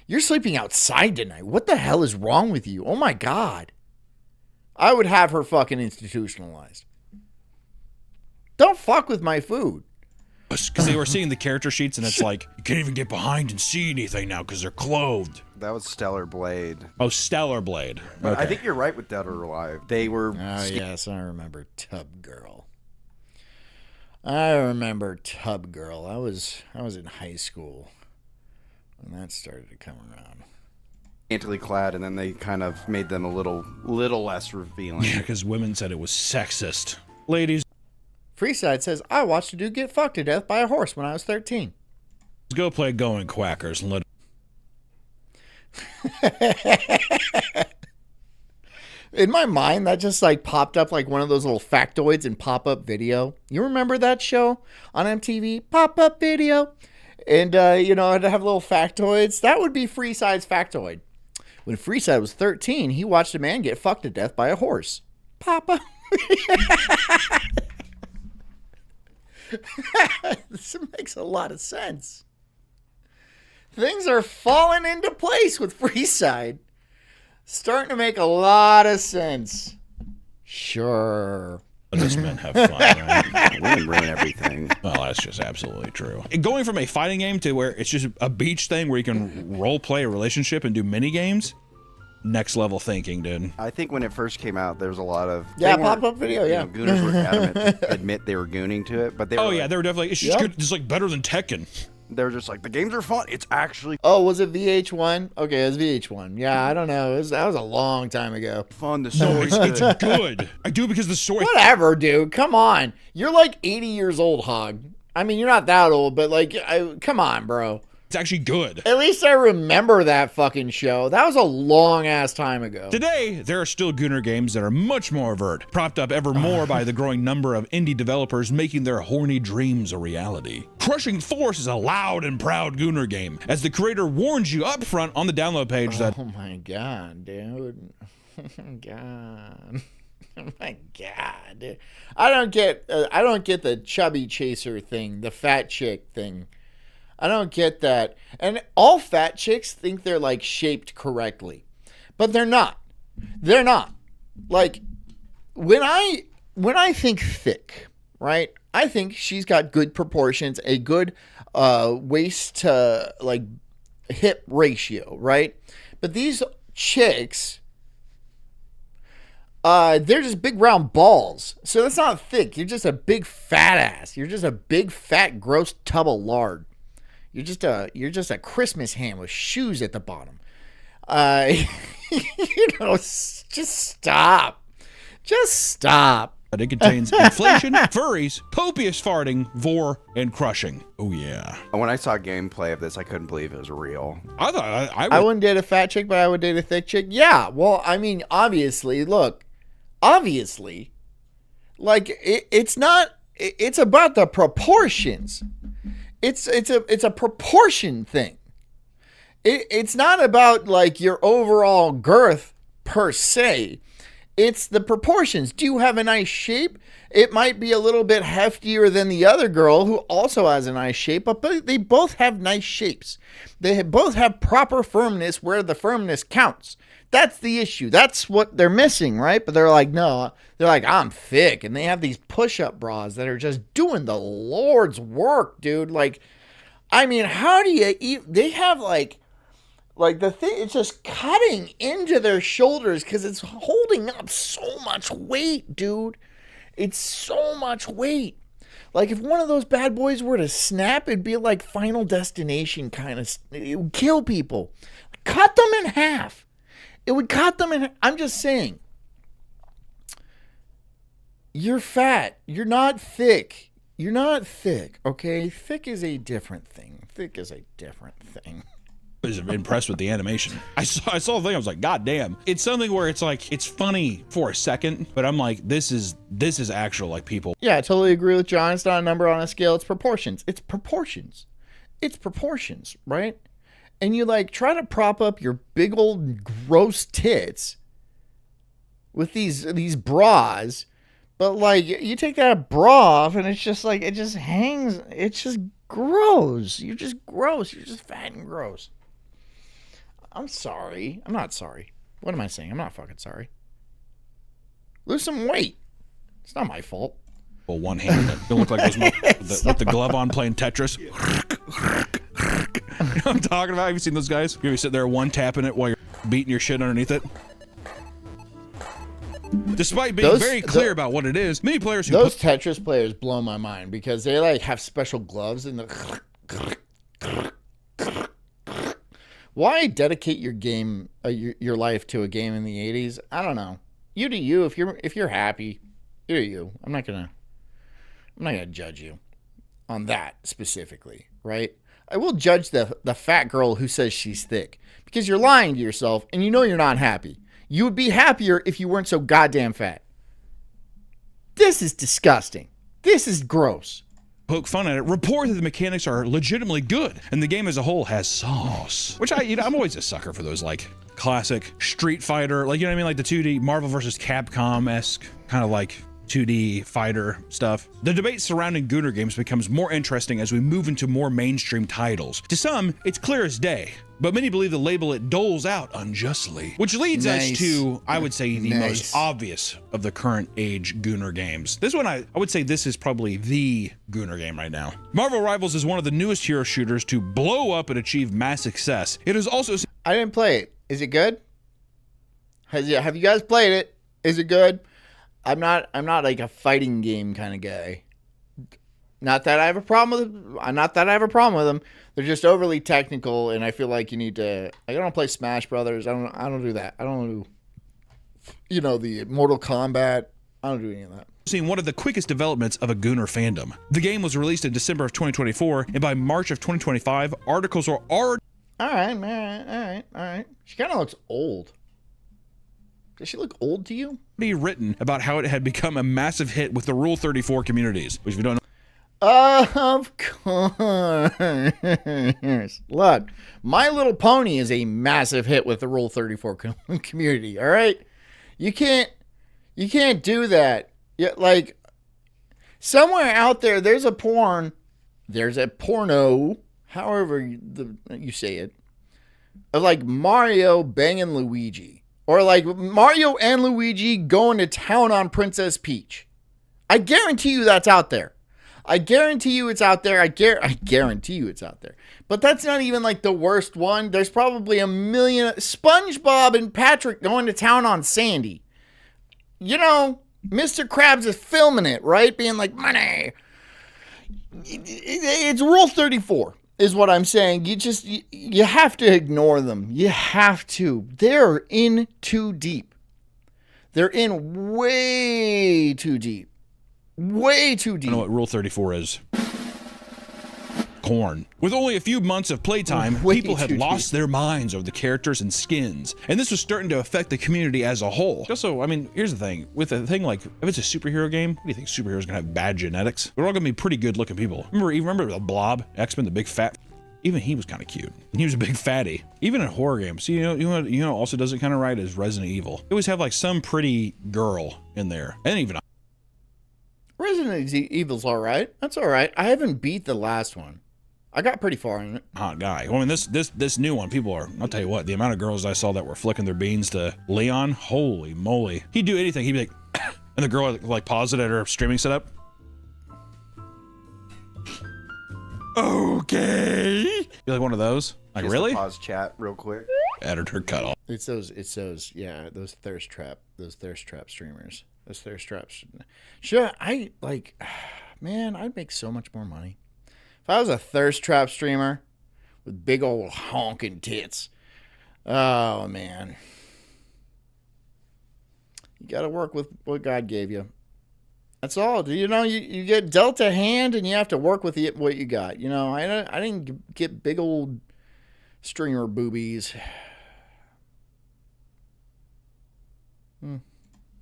You're sleeping outside tonight. What the hell is wrong with you? Oh my God. I would have her fucking institutionalized. Don't fuck with my food. Because they were seeing the character sheets and it's like, you can't even get behind and see anything now because they're clothed. That was Stellar Blade. Oh, Stellar Blade. But okay. I think you're right with Dead or Alive. They were... Oh, yes, I remember Tub Girl. I remember Tub Girl. I was in high school when that started to come around. Scantily clad, and then they kind of made them a little less revealing. Yeah, because women said it was sexist. Ladies, Freeside says, I watched a dude get fucked to death by a horse when I was 13. go play Going Quackers and let... In my mind, that just like popped up like one of those little factoids in pop-up video. You remember that show on MTV? Pop-up video. And, you know, I'd have little factoids. That would be Freeside's factoid. When Freeside was 13, he watched a man get fucked to death by a horse. Pop-up. This makes a lot of sense. Things are falling into place with Freeside. Starting to make a lot of sense. Sure. Us men have fun, right? Women ruin everything. Well, that's just absolutely true. Going from a fighting game to where it's just a beach thing where you can role play a relationship and do mini games. Next level thinking, dude. I think when it first came out, there was a lot of... Yeah, pop-up video, yeah. Gooners were adamant to admit they were gooning to it, but they were... Oh, yeah, they were definitely... It's just good. It's like better than Tekken. They were just like, the games are fun. It's actually... Oh, was it VH1? Okay, it was VH1. Yeah, I don't know. That was a long time ago. Fun. The story's It's good. good. I do because the story... Whatever, dude. Come on. You're like 80 years old, Hog. I mean, you're not that old, but like, come on, bro. It's actually good. At least I remember that fucking show. That was a long-ass time ago. Today, there are still Gooner games that are much more overt, propped up ever more by the growing number of indie developers making their horny dreams a reality. Crushing Force is a loud and proud Gooner game, as the creator warns you up front on the download page that... Oh my god, dude. Oh my god. Oh my god, dude. I don't get the chubby chaser thing, the fat chick thing. I don't get that. And all fat chicks think they're like shaped correctly. But they're not. They're not. Like when I think thick, right? I think she's got good proportions, a good waist to like hip ratio, right? But these chicks, they're just big round balls. So that's not thick. You're just a big fat ass. You're just a big fat gross tub of lard. You're just a Christmas ham with shoes at the bottom. Just stop. Just stop. It contains inflation, furries, copious farting, vor, and crushing. Oh, yeah. When I saw gameplay of this, I couldn't believe it was real. I thought I wouldn't date a fat chick, but I would date a thick chick. Yeah, well, I mean, obviously, look. Obviously. Like, it's not... It's about the proportions. It's a proportion thing. It's not about like your overall girth per se. It's the proportions. Do you have a nice shape? It might be a little bit heftier than the other girl who also has a nice shape, but they both have nice shapes. They both have proper firmness where the firmness counts. That's the issue. That's what they're missing, right? But they're like, no. They're like, I'm thick. And they have these push-up bras that are just doing the Lord's work, dude. Like, I mean, how do you eat? They have like the thing, it's just cutting into their shoulders because it's holding up so much weight, dude. It's so much weight. Like, if one of those bad boys were to snap, it'd be like Final Destination kind of, it would kill people. Cut them in half. It would cut them in. I'm just saying. You're fat. You're not thick. You're not thick, okay? Thick is a different thing. Thick is a different thing. I was impressed with the animation. I saw the thing. I was like, God damn. It's something where it's like, it's funny for a second, but I'm like, this is actual like people. Yeah, I totally agree with John. It's not a number on a scale. It's proportions. It's proportions. It's proportions, right? and you like try to prop up your big old gross tits with these bras, but like you take that bra off and it's just like it just hangs. It's just gross. You're just gross. You're just fat and gross. I'm sorry. I'm not sorry. What am I saying? I'm not fucking sorry. Lose some weight. It's not my fault. Well, one-handed. Don't look like those with the glove on playing Tetris. You know what I'm talking about? Have you seen those guys? You ever sit there one tapping it while you're beating your shit underneath it? Despite being very clear about what it is, many players who those Tetris players blow my mind because they like have special gloves and why dedicate your game, your life to a game in the 80s? I don't know. You do you. If you're happy, you do you. I'm not gonna judge you on that specifically, right? I will judge the fat girl who says she's thick because you're lying to yourself and you know you're not happy. You would be happier if you weren't so goddamn fat. This is disgusting. This is gross. Poke fun at it, report that the mechanics are legitimately good and the game as a whole has sauce. Which I'm always a sucker for those like classic Street Fighter, like, you know what I mean, like the 2D Marvel vs. Capcom-esque kind of like 2D fighter stuff. The debate surrounding Gooner games becomes more interesting as we move into more mainstream titles. To some, it's clear as day, but many believe the label it doles out unjustly, which leads us to, I would say, the most obvious of the current age Gooner games. This one, I would say this is probably the Gooner game right now. Marvel Rivals is one of the newest hero shooters to blow up and achieve mass success. It is also... I didn't play it. Is it good? Have you guys played it? Is it good? I'm not like a fighting game kind of guy. Not that I have a problem with them. Not that I have a problem with them. They're just overly technical, and I feel like you need to. Like, I don't play Smash Brothers. I don't do that. I don't do, the Mortal Kombat. I don't do any of that. Seen one of the quickest developments of a Gooner fandom. The game was released in December of 2024, and by March of 2025, articles were already. All right. She kind of looks old. Does she look old to you? Written about how it had become a massive hit with the Rule 34 communities, which we don't know. Of course. Look, My Little Pony is a massive hit with the Rule 34 community. All right, you can't do that. Like somewhere out there, there's a porno, however you say it, of like Mario banging Luigi. Or like Mario and Luigi going to town on Princess Peach. I guarantee you that's out there. I guarantee you it's out there. I guarantee you it's out there. But that's not even like the worst one. There's probably a million. SpongeBob and Patrick going to town on Sandy. Mr. Krabs is filming it, right? Being like, money. It's Rule 34. Is what I'm saying. You have to ignore them. You have to. They're in too deep. They're in way too deep. Way too deep. I know what Rule 34 is. Corn. With only a few months of playtime, people had lost their minds over the characters and skins, and this was starting to affect the community as a whole. Also, I mean, here's the thing. With a thing like, if it's a superhero game, what do you think superheroes gonna have bad genetics? They're all gonna be pretty good looking people. Remember the Blob, X-Men, the big fat? Even he was kind of cute. He was a big fatty. Even in horror games. You know also does it kind of right is Resident Evil. They always have like some pretty girl in there. And even Resident Evil's all right. That's all right. I haven't beat the last one. I got pretty far in it. Hot guy. Well, I mean, this new one, people are, I'll tell you what, the amount of girls I saw that were flicking their beans to Leon, holy moly. He'd do anything. He'd be like, and the girl would like pause it at her streaming setup. Okay. You like one of those? Like, just really? Pause chat real quick. Editor cut off. It's those thirst trap streamers. Those thirst traps. Sure, man, I'd make so much more money. If I was a thirst trap streamer with big old honking tits, oh man. You gotta work with what God gave you. That's all. You get dealt a hand and you have to work with what you got. I didn't get big old streamer boobies.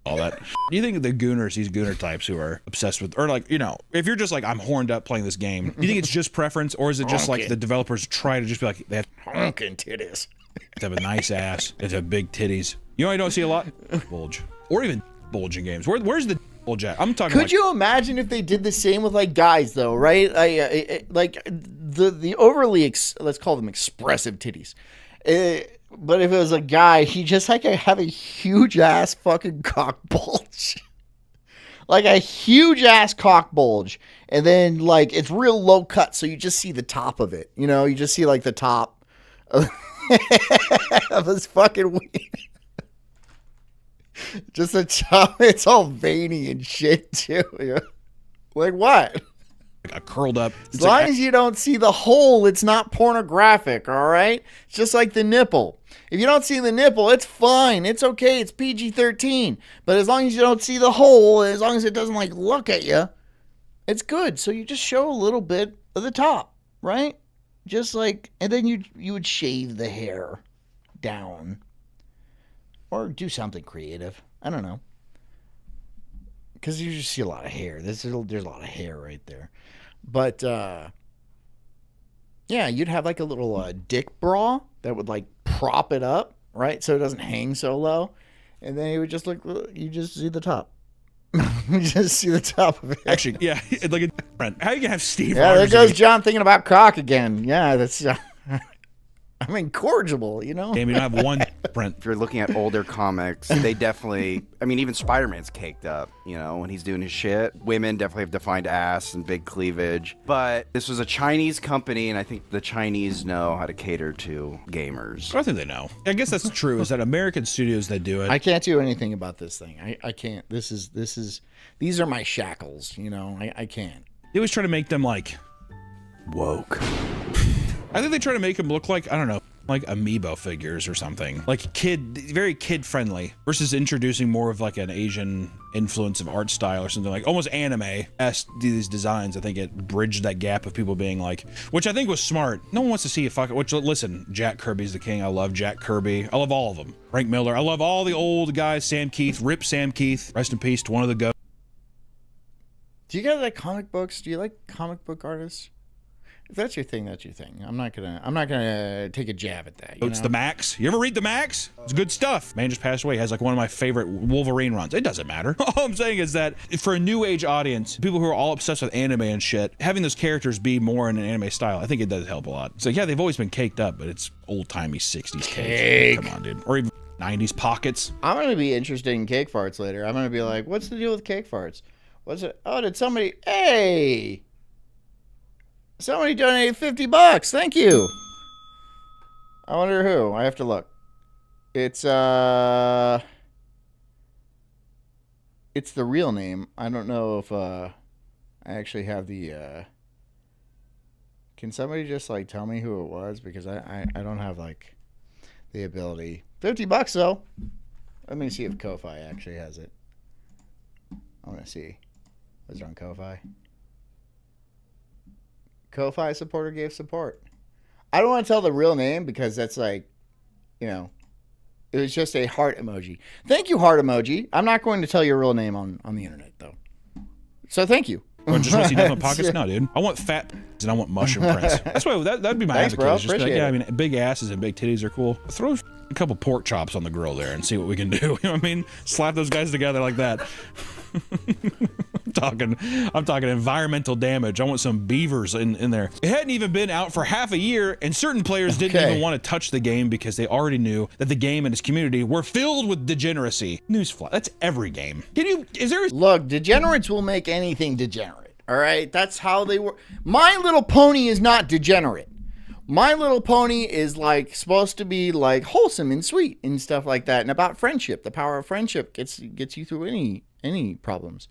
All that. Do you think the Gooners, these Gooner types who are obsessed with, or like, if you're just like, I'm horned up playing this game, do you think it's just preference, or is it just like the developers try to just be like, they have honking titties. To have a nice ass. To have big titties. You know, I don't see a lot bulge, or even bulging games. Where's the bulge at? I'm talking. Could you imagine if they did the same with like guys though, right? Like the overly let's call them expressive titties. But if it was a guy, he just like have a huge ass fucking cock bulge. Like a huge ass cock bulge. And then like it's real low cut, so you just see the top of it. You know, you just see like the top of his fucking weed. Just the top, it's all veiny and shit too. Yeah. Like what? A curled up. As long as you don't see the hole, it's not pornographic, all right? It's just like the nipple. If you don't see the nipple, it's fine. It's okay. It's PG-13. But as long as you don't see the hole, as long as it doesn't like look at you, it's good. So you just show a little bit of the top, right? Just like, and then you would shave the hair down or do something creative. I don't know. Because you just see a lot of hair. There's a lot of hair right there. But, yeah, you'd have like a little dick bra that would like prop it up, right? So it doesn't hang so low. And then it would just look, you just see the top. You just see the top of it. Actually, yeah, like a friend. How you gonna have Steve? Yeah, there goes John thinking about cock again. Yeah, that's... I'm incorrigible, you know? Damn, you don't have one print. If you're looking at older comics, they definitely, I mean, even Spider-Man's caked up, you know, when he's doing his shit. Women definitely have defined ass and big cleavage. But this was a Chinese company, and I think the Chinese know how to cater to gamers. I think they know. I guess that's true, is that American studios that do it. I can't do anything about this thing. I can't. These are my shackles, you know? I can't. They always try to make them, like, woke. I think they try to make them look like, I don't know, like amiibo figures or something. Like very kid-friendly versus introducing more of like an Asian influence of art style or something like almost anime-esque these designs. I think it bridged that gap of people being like, which I think was smart. No one wants to see a fucking, which listen, Jack Kirby's the king. I love Jack Kirby. I love all of them. Frank Miller. I love all the old guys. Sam Keith. Rip Sam Keith. Rest in peace to one of the go. Do you guys like comic books? Do you like comic book artists? If that's your thing, that's your thing. I'm not gonna take a jab at that. It's the Max. You ever read the Max? It's good stuff. Man just passed away. He has like one of my favorite Wolverine runs. It doesn't matter. All I'm saying is that for a new age audience, people who are all obsessed with anime and shit, having those characters be more in an anime style, I think it does help a lot. So yeah, they've always been caked up, but it's old timey 60s cake. Come on, dude. Or even 90s pockets. I'm gonna be interested in cake farts later. I'm gonna be like, what's the deal with cake farts? What's it? Oh, did somebody? Hey. Somebody donated $50. Thank you. I wonder who. I have to look. It's the real name. I don't know if I actually have the can somebody just like tell me who it was, because I don't have like the ability. $50 though. Let me see if Ko-Fi actually has it. I want to see. Was it on Ko-Fi? Ko-Fi supporter gave support. I don't want to tell the real name because that's like, you know, it was just a heart emoji. Thank you, heart emoji. I'm not going to tell your real name on the internet, though. So thank you. Or just want to see nothing in pockets? No, dude. I want fat and I want mushroom prints. That's why that'd be my Thanks, bro. just like, yeah, I mean, big asses and big titties are cool. Throw a couple pork chops on the grill there and see what we can do. You know what I mean? Slap those guys together like that. I'm talking environmental damage. I want some beavers in there. It hadn't even been out for half a year, and certain players didn't even want to touch the game because they already knew that the game and its community were filled with degeneracy. Newsflash. That's every game. Look, degenerates will make anything degenerate. All right? That's how they work. My Little Pony is not degenerate. My Little Pony is like supposed to be like wholesome and sweet and stuff like that, and about friendship. The power of friendship gets you through any problems.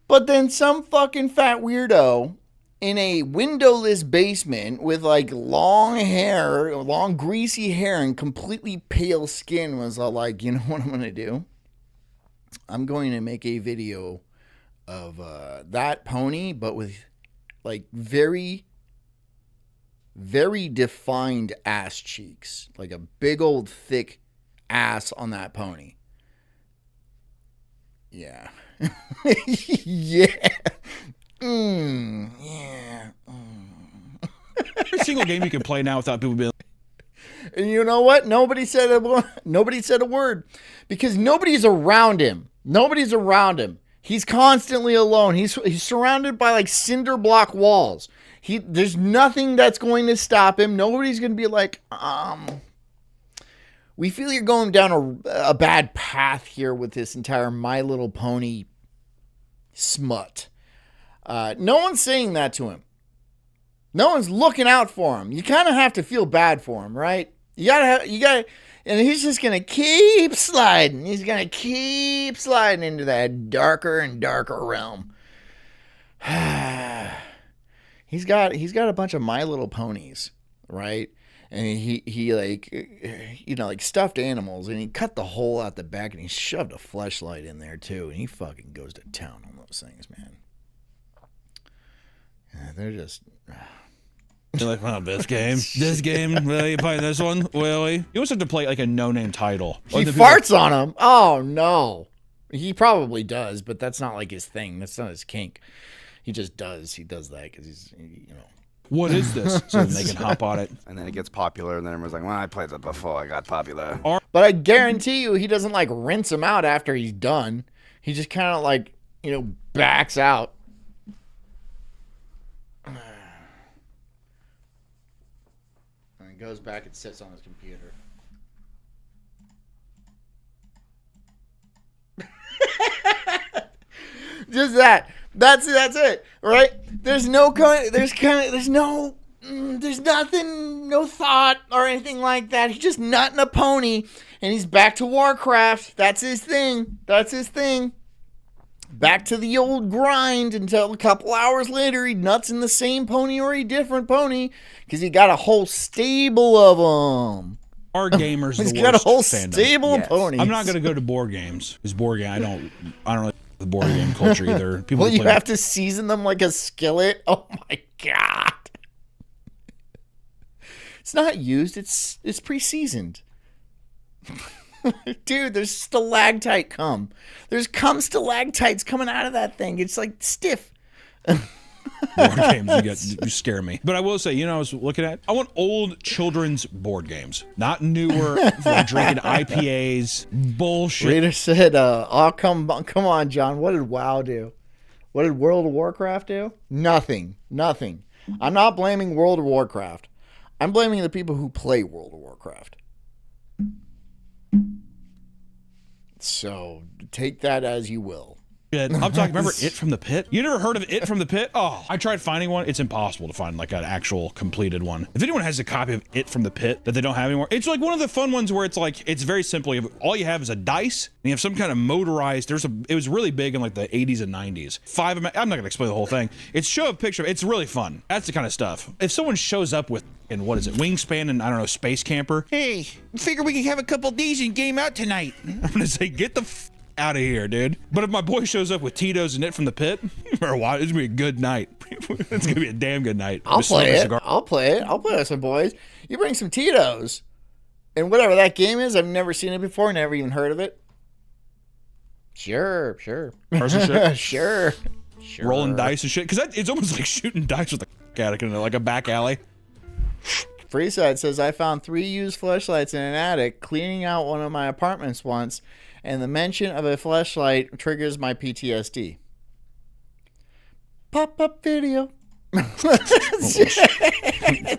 But then some fucking fat weirdo in a windowless basement with like long hair, long greasy hair and completely pale skin was all like, you know what I'm going to do? I'm going to make a video of that pony, but with like very, very defined ass cheeks. Like a big old thick ass on that pony. Yeah. Yeah. Yeah. single game you can play now without people being. And you know what? Nobody said a word because nobody's around him. Nobody's around him. He's constantly alone. He's surrounded by like cinder block walls. There's nothing that's going to stop him. Nobody's going to be like, we feel you're going down a bad path here with this entire My Little Pony smut. No one's saying that to him. No one's looking out for him. You kind of have to feel bad for him, right? You gotta, and he's just gonna keep sliding. He's gonna keep sliding into that darker and darker realm. He's got a bunch of My Little Ponies, right? And he like, you know, like stuffed animals, and he cut the hole out the back, and he shoved a fleshlight in there too, and he fucking goes to town on those things, man. Yeah, they're just. You're like, well, this game, well, you playing this one, Willie? You always have to play like a no-name title. He farts on him. Oh no, he probably does, but that's not like his thing. That's not his kink. He just does. He does that because he's, you know. What is this? So they can hop on it. And then it gets popular, and then everyone's like, well, I played that before. I got popular. But I guarantee you, he doesn't like rinse him out after he's done. He just kind of like, you know, backs out. Goes back and sits on his computer. Just that. That's it, right? There's nothing, no thought or anything like that. He's just nutting a pony, and he's back to Warcraft. That's his thing. Back to the old grind until a couple hours later he nuts in the same pony or a different pony because he got a whole stable of them. Our gamers, he's got a whole stable of ponies. I'm not going to go to board games. Because board game, I don't like the board game culture either. Well, you have to season them like a skillet. Oh my god! It's not used. It's pre-seasoned. Dude, there's stalactite cum. There's stalactites coming out of that thing. It's like stiff. Board games, you scare me. But I will say, you know, I was looking at, I want old children's board games, not newer, like drinking IPAs, bullshit. Reader said, "Oh, come on, John. What did WoW do? What did World of Warcraft do? Nothing. I'm not blaming World of Warcraft. I'm blaming the people who play World of Warcraft. So take that as you will." I'm talking, remember It from the Pit? You never heard of It from the Pit? Oh, I tried finding one. It's impossible to find like an actual completed one. If anyone has a copy of It from the Pit that they don't have anymore, it's like one of the fun ones where it's like, it's very simple. All you have is a dice, and you have some kind of motorized, it was really big in like the 80s and 90s. I'm not going to explain the whole thing. It's show a picture. It's really fun. That's the kind of stuff. If someone shows up with, and what is it, Wingspan and I don't know, Space Camper, hey, figure we can have a couple of these and game out tonight. I'm going to say, get the out of here, dude. But if my boy shows up with Tito's and It from the Pit, or what, it's gonna be a good night. It's gonna be a damn good night. I'll play it with some boys. You bring some Tito's and whatever that game is. I've never seen it before, never even heard of it. Sure. Sure. Rolling dice and shit, because it's almost like shooting dice with a attic in like a back alley. Freeside says, I found 3 used fleshlights in an attic cleaning out one of my apartments once, and the mention of a fleshlight triggers my PTSD. Pop-up video. It's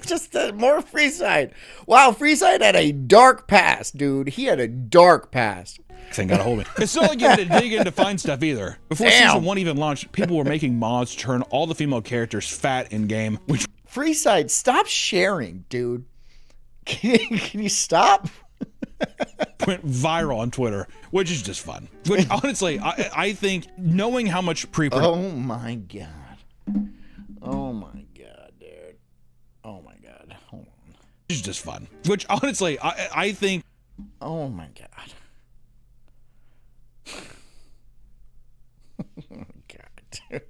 just more Freeside. Wow, Freeside had a dark past, dude. He had a dark past. Thing got a hold of me. It's not like you had to dig in to find stuff either. Before season 1 even launched, people were making mods to turn all the female characters fat in game, which Freeside, stop sharing, dude. Can you stop? Went viral on Twitter, which is just fun. Which honestly, I think knowing how much pre-production. Oh my god, dude. Oh my god. Hold on. It's just fun. Which honestly, I think. Oh my god. Oh my god, dude.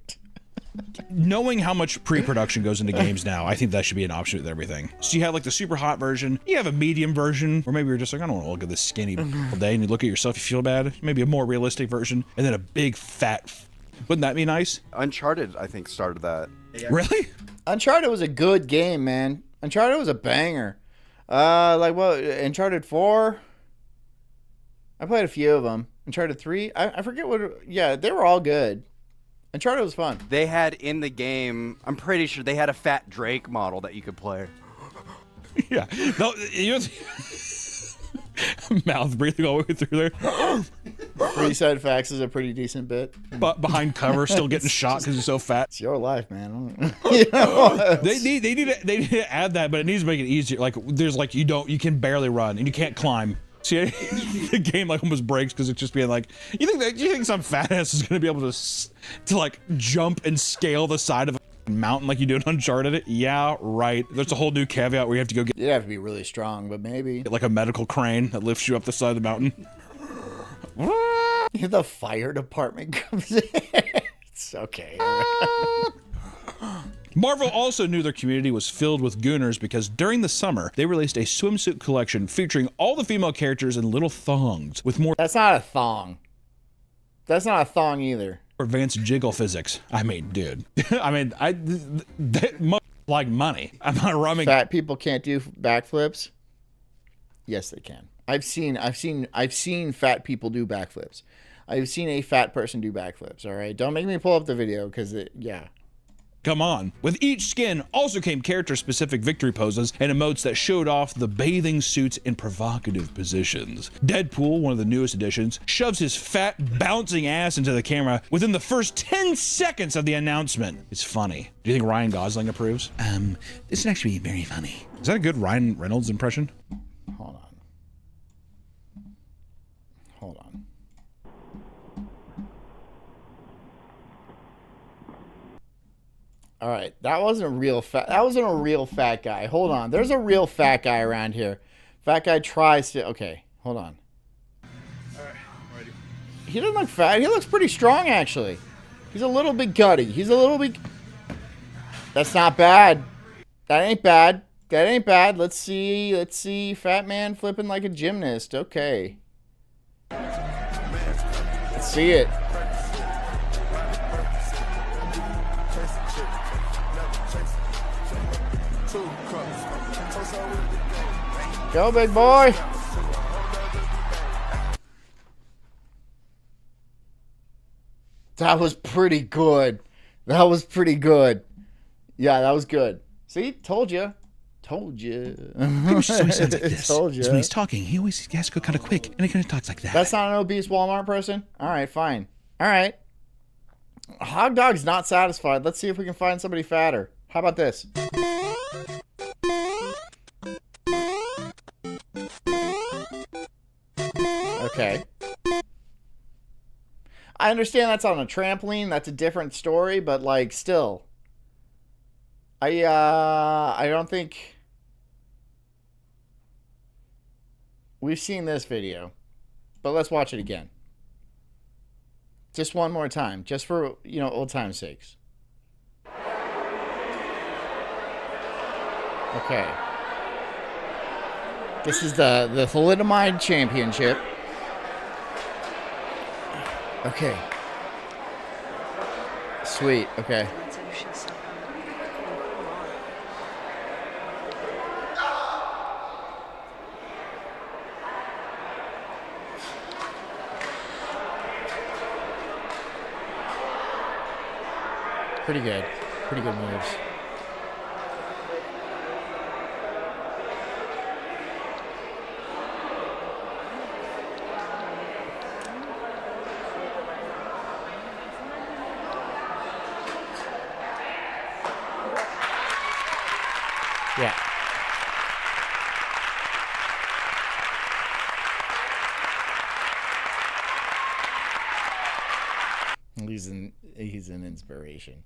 Knowing how much pre-production goes into games now, I think that should be an option with everything. So you have like the super hot version, you have a medium version, or maybe you're just like, I don't want to look at this skinny all day, and you look at yourself, you feel bad. Maybe a more realistic version, and then a big fat. Wouldn't that be nice? Uncharted, I think, started that. Really? Uncharted was a good game, man. Uncharted was a banger. Like what? Uncharted 4. I played a few of them. Uncharted 3. I forget what. Yeah, they were all good. Uncharted was fun. They had in the game, I'm pretty sure they had a Fat Drake model that you could play. Yeah. No, mouth breathing all the way through there. 3 facts is a pretty decent bit. But behind cover, still getting shot because he's so fat. It's your life, man. They need to add that, but it needs to make it easier. Like there's like you can barely run and you can't climb. See, the game like almost breaks because it's just being like, you think some fat ass is gonna be able to like jump and scale the side of a mountain like you do in Uncharted? Yeah, right. There's a whole new caveat where you have to go get. You'd have to be really strong, but maybe like a medical crane that lifts you up the side of the mountain. The fire department comes in. It's okay. Marvel also knew their community was filled with gooners because during the summer, they released a swimsuit collection featuring all the female characters in little thongs with more. That's not a thong. That's not a thong either. Advanced jiggle physics. I mean, dude. I mean, that much like money. I'm not rumming. Fat people can't do backflips. Yes, they can. I've seen fat people do backflips. I've seen a fat person do backflips. All right, don't make me pull up the video because yeah. Come on. With each skin also came character-specific victory poses and emotes that showed off the bathing suits in provocative positions. Deadpool, one of the newest additions, shoves his fat, bouncing ass into the camera within the first 10 seconds of the announcement. It's funny. Do you think Ryan Gosling approves? This is actually very funny. Is that a good Ryan Reynolds impression? Hold on. All right, that wasn't a real fat. That wasn't a real fat guy. Hold on, there's a real fat guy around here. Fat guy tries to. Okay, hold on. All right, ready. He doesn't look fat. He looks pretty strong actually. He's a little bit gutty. He's a little bit. That's not bad. That ain't bad. That ain't bad. Let's see. Let's see. Fat man flipping like a gymnast. Okay. Let's see it. Go, big boy. That was pretty good. That was pretty good. Yeah, that was good. See? Told you. Told you. Maybe just always sounds like this. Told you. When he's talking, he always has to go kind of quick, and he kind of talks like that. That's not an obese Walmart person? All right, fine. All right. Hog Dog's not satisfied. Let's see if we can find somebody fatter. How about this? Okay. I understand that's on a trampoline. That's a different story, but like still. I don't think we've seen this video. But let's watch it again. Just one more time, just for, old time's sakes. Okay. This is the Thalidomide Championship. Okay. Sweet. Okay. Pretty good. Pretty good moves. Yeah. He's an inspiration.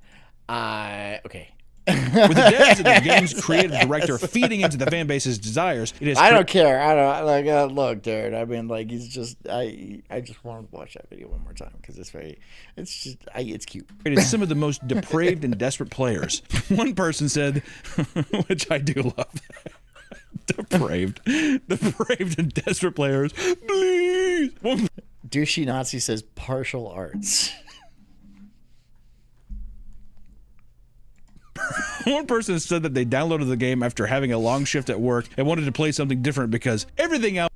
Okay. With the devs of the game's creative director feeding into the fan base's desires, it is. I don't care. I don't look, dude. I mean, like, he's just. I just want to watch that video one more time because it's cute. It is some of the most depraved and desperate players. One person said, which I do love. Depraved and desperate players. Please. Douchey Nazi says partial arts. One person said that they downloaded the game after having a long shift at work and wanted to play something different because everything else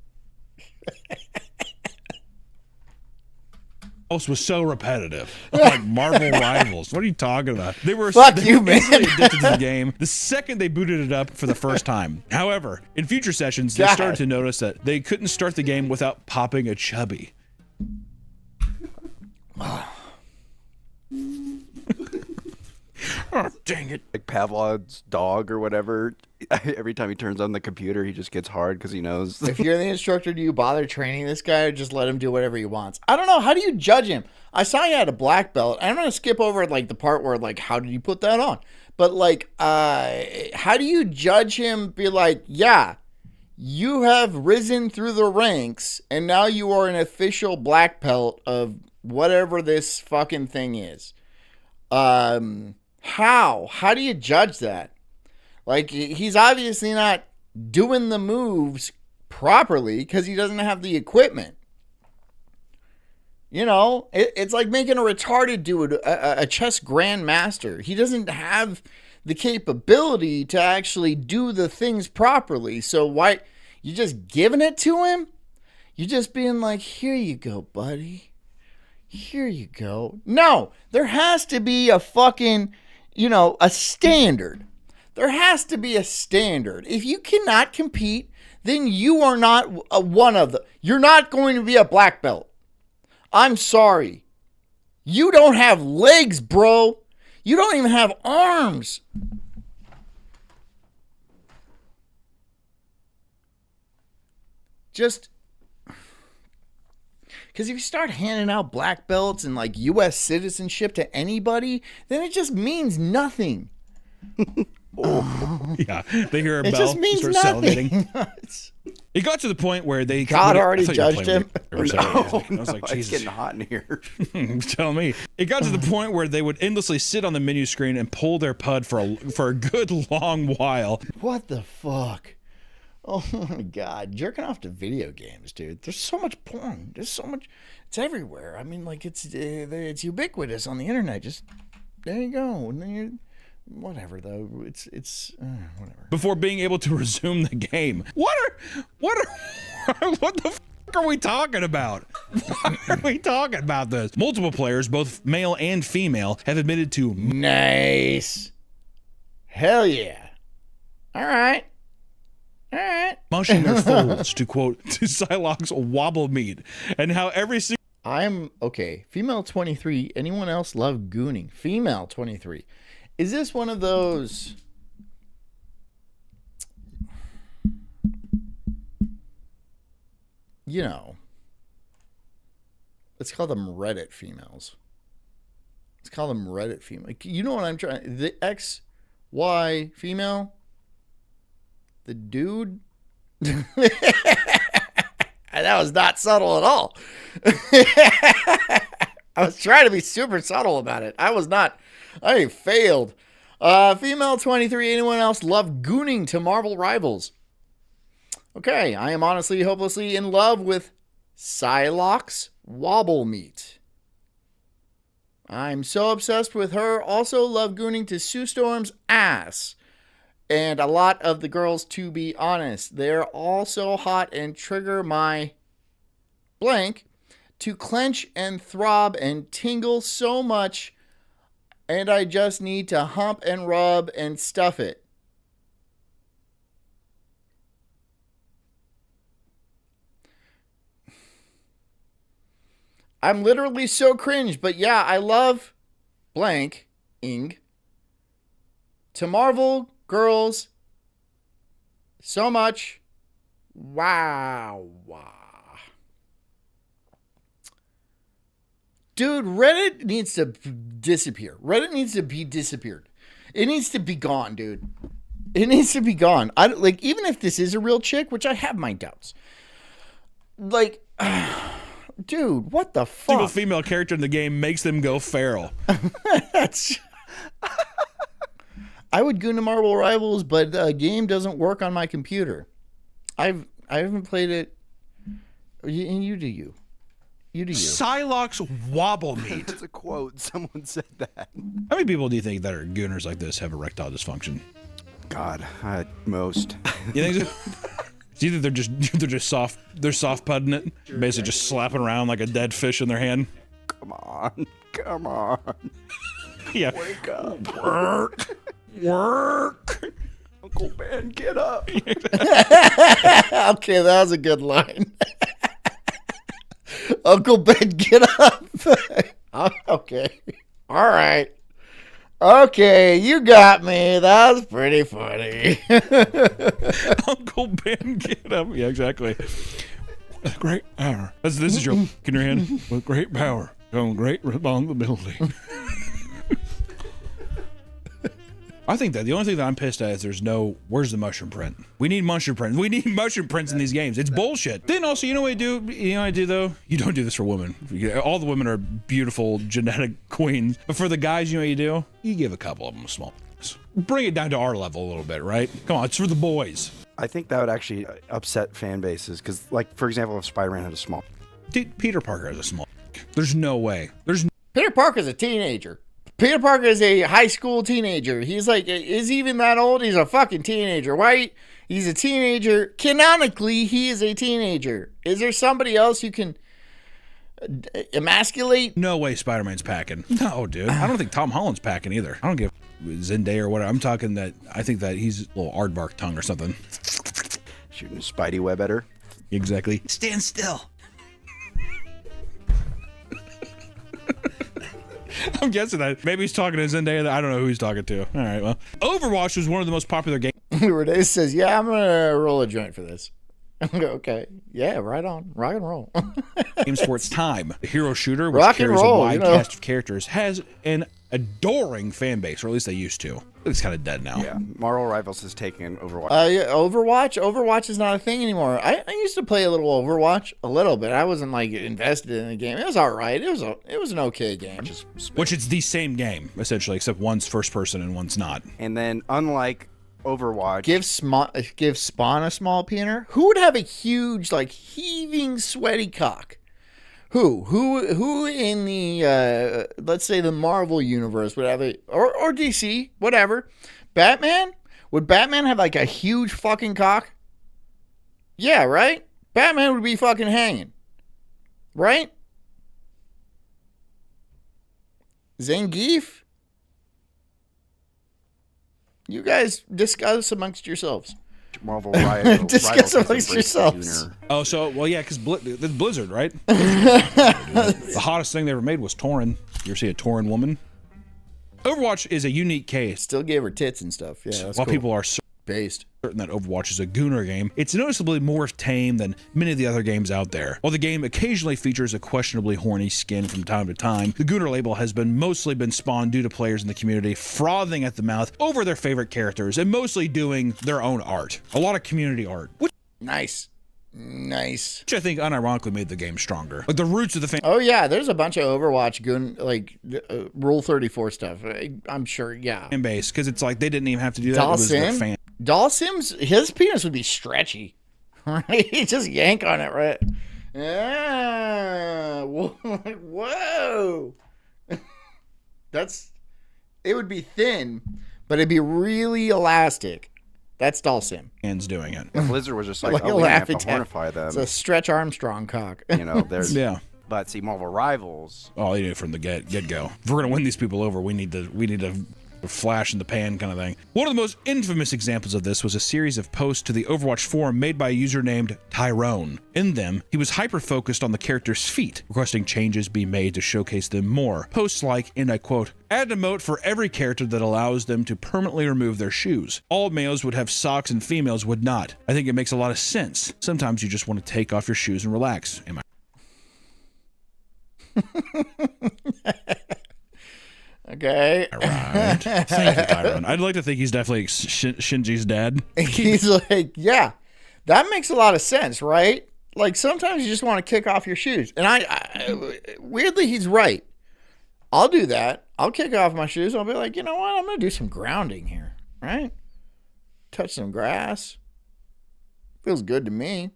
was so repetitive. Like Marvel Rivals. What are you talking about? They were man. addicted to the game the second they booted it up for the first time. However, in future sessions, they started to notice that they couldn't start the game without popping a chubby. Oh, dang it. Like Pavlov's dog or whatever. Every time he turns on the computer, he just gets hard because he knows. If you're the instructor, do you bother training this guy or just let him do whatever he wants? I don't know. How do you judge him? I saw you had a black belt. I'm going to skip over like the part where like, how did you put that on? But like, how do you judge him? Be like, yeah, you have risen through the ranks and now you are an official black belt of whatever this fucking thing is. How do you judge that? Like, he's obviously not doing the moves properly because he doesn't have the equipment. You know, it's like making a retarded dude a chess grandmaster. He doesn't have the capability to actually do the things properly. So why you just giving it to him? You're just being like, here you go, buddy. Here you go. No, there has to be a fucking, a standard. There has to be a standard. If you cannot compete, then you are not one of them. You're not going to be a black belt. I'm sorry. You don't have legs, bro. You don't even have arms. Just... because if you start handing out black belts and like U.S. citizenship to anybody, then it just means nothing. Yeah, they hear a bell. It just means nothing. It got to the point where they... God already judged him. I was like, Jesus. It's getting hot in here. Tell me. It got to the point where they would endlessly sit on the menu screen and pull their pud for a good long while. What the fuck? Oh my God. Jerking off to video games, dude. There's so much porn. There's so much. It's everywhere. I mean, like, it's ubiquitous on the internet. Just, there you go. And then you're... whatever though, it's whatever. Before being able to resume the game. What the f are we talking about? Why are we talking about this? Multiple players, both male and female, have admitted to... Nice. Hell yeah. All right. Mushing their folds, to quote, to Sulk's wobble meat, and how every single... I'm okay. Female 23. Anyone else love gooning? Female 23. Is this one of those... let's call them Reddit females. Let's call them Reddit female. You know what I'm trying... the XY female? The dude? That was not subtle at all. I was trying to be super subtle about it. I failed. Female 23. Anyone else love gooning to Marvel Rivals? Okay, I am honestly, hopelessly in love with Sulk's wobble meat. I'm so obsessed with her. Also love gooning to Sue Storm's ass. And a lot of the girls, to be honest. They're all so hot and trigger my blank to clench and throb and tingle so much. And I just need to hump and rub and stuff it. I'm literally so cringe, but yeah, I love blank-ing to Marvel girls so much. Wow. Dude, Reddit needs to disappear. Reddit needs to be disappeared. It needs to be gone, dude. It needs to be gone. Even if this is a real chick, which I have my doubts. Like, dude, what the fuck? Single female character in the game makes them go feral. I would go to Marvel Rivals, but the game doesn't work on my computer. I haven't played it. And you do you. You do you. Psylocke's wobble meat. That's a quote. Someone said that. How many people do you think that are gooners like this have erectile dysfunction? God, most. You think so? It's either they're just soft, they're soft putting it, basically just slapping around like a dead fish in their hand. Come on. Yeah. Wake up. Work. Uncle Ben, get up. Okay, that was a good line. Uncle Ben, get up. Okay. All right. Okay, you got me. That was pretty funny. Uncle Ben, get up. Yeah, exactly. With great power. This is your in your hand. With great power comes great responsibility. I think that the only thing that I'm pissed at is where's the mushroom print? We need mushroom prints. We need mushroom prints in these games. It's bullshit. Then also, you know what I do? You know what I do though? You don't do this for women. All the women are beautiful genetic queens. But for the guys, you know what you do? You give a couple of them a small. Bring it down to our level a little bit, right? Come on, it's for the boys. I think that would actually upset fan bases because, like, for example, if Spider-Man had a small. Dude, Peter Parker has a small. There's no way. Peter Parker's a teenager. Peter Parker is a high school teenager. He's like, is he even that old? He's a fucking teenager, right? He's a teenager. Canonically, he is a teenager. Is there somebody else you can emasculate? No way Spider-Man's packing. No, dude. I don't think Tom Holland's packing either. I don't give Zendaya or whatever. I'm talking that I think that he's a little aardvark tongue or something. Shooting a spidey web at her. Exactly. Stand still. I'm guessing that. Maybe he's talking to Zendaya. I don't know who he's talking to. All right, well. Overwatch was one of the most popular games. Renee says, yeah, I'm going to roll a joint for this. Okay. Yeah, right on. Rock and roll. Games for its time. The hero shooter, which rock and carries roll, a wide cast of characters, has an adoring fan base, or at least they used to. It's kind of dead now. Yeah, Marvel Rivals has taken Overwatch. Yeah, Overwatch is not a thing anymore. I used to play a little Overwatch, a little bit. I wasn't like invested in the game. It was all right. It was an okay game. Which it's the same game essentially, except one's first person and one's not. And then unlike Overwatch, give Spawn a small peener. Who would have a huge, like, heaving, sweaty cock? Who in the let's say the Marvel universe would have or DC, whatever. Batman? Would Batman have like a huge fucking cock? Yeah, right? Batman would be fucking hanging. Right? Zangief? You guys discuss amongst yourselves. Marvel Rival. Discuss amongst yourselves. Oh, so, well, yeah, because Blizzard, right? The hottest thing they ever made was Tauren. You ever see a Tauren woman? Overwatch is a unique case. Still gave her tits and stuff. Yeah, that's While cool. people are based certain that Overwatch is a gooner game, it's noticeably more tame than many of the other games out there. While the game occasionally features a questionably horny skin from time to time, the gooner label has mostly been spawned due to players in the community frothing at the mouth over their favorite characters and mostly doing their own art. A lot of community art. Nice. Which I think unironically made the game stronger. Like the roots of the fan. Oh yeah, there's a bunch of Overwatch Rule 34 stuff. I'm sure, yeah. Fan base, because it's like they didn't even have to do that. It was their fan. Dalsim's, his penis would be stretchy. Right? He just yank on it, right? Yeah. Whoa. It would be thin, but it'd be really elastic. That's Dalsim. Hands doing it. Blizzard was just like, oh, we have to hornify them. It's a Stretch Armstrong cock. You know, there's yeah. But see, Marvel Rivals. Oh, they did it from the get-go. If we're gonna win these people over, we need to flash in the pan kind of thing. One of the most infamous examples of this was a series of posts to the Overwatch forum made by a user named Tyrone. In them, he was hyper-focused on the character's feet, requesting changes be made to showcase them more. Posts like, and I quote, add an emote for every character that allows them to permanently remove their shoes. All males would have socks and females would not. I think it makes a lot of sense. Sometimes you just want to take off your shoes and relax. Am I okay. All right. Thank you, Tyrone. I'd like to think he's definitely Shinji's dad. He's like, yeah, that makes a lot of sense, right? Like sometimes you just want to kick off your shoes. And I weirdly, he's right. I'll do that. I'll kick off my shoes. I'll be like, you know what? I'm going to do some grounding here, right? Touch some grass. Feels good to me.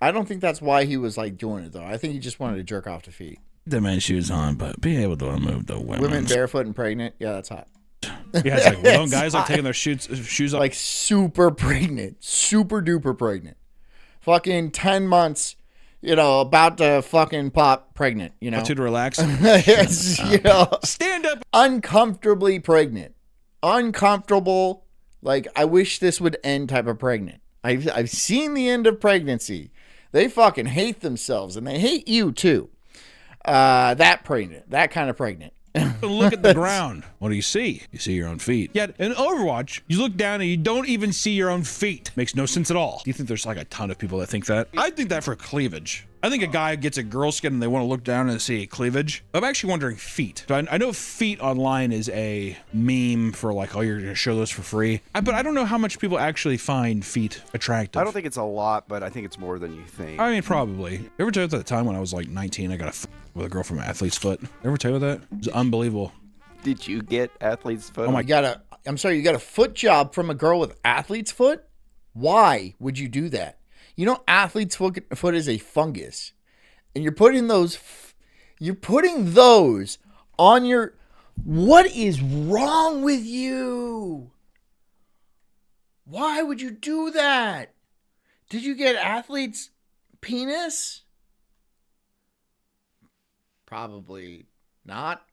I don't think that's why he was like doing it though. I think he just wanted to jerk off to feet. The men's shoes on, but being able to move the women barefoot and pregnant. Yeah, that's hot. Yeah, it's like don't guys like taking their shoes off, like super pregnant, super duper pregnant, fucking 10 months, about to fucking pop pregnant, to relax. Stand up, uncomfortably pregnant, uncomfortable. Like I wish this would end type of pregnant. I've seen the end of pregnancy. They fucking hate themselves and they hate you too. That kind of pregnant. Look at the ground. What do you see? You see your own feet. Yet in Overwatch, you look down and you don't even see your own feet. Makes no sense at all. Do you think there's like a ton of people that think that? I think that for cleavage. I think a guy gets a girl skin and they want to look down and see cleavage. I'm actually wondering feet. So I know feet online is a meme for like, oh, you're going to show those for free. But I don't know how much people actually find feet attractive. I don't think it's a lot, but I think it's more than you think. I mean, probably. Ever tell you that time when I was like 19, I got with a girl from Athlete's Foot? Ever tell you that? It was unbelievable. Did you get Athlete's Foot? Oh my God. I'm sorry, you got a foot job from a girl with Athlete's Foot? Why would you do that? Athlete's foot is a fungus, and you're putting those on your. What is wrong with you? Why would you do that? Did you get athlete's penis? Probably not.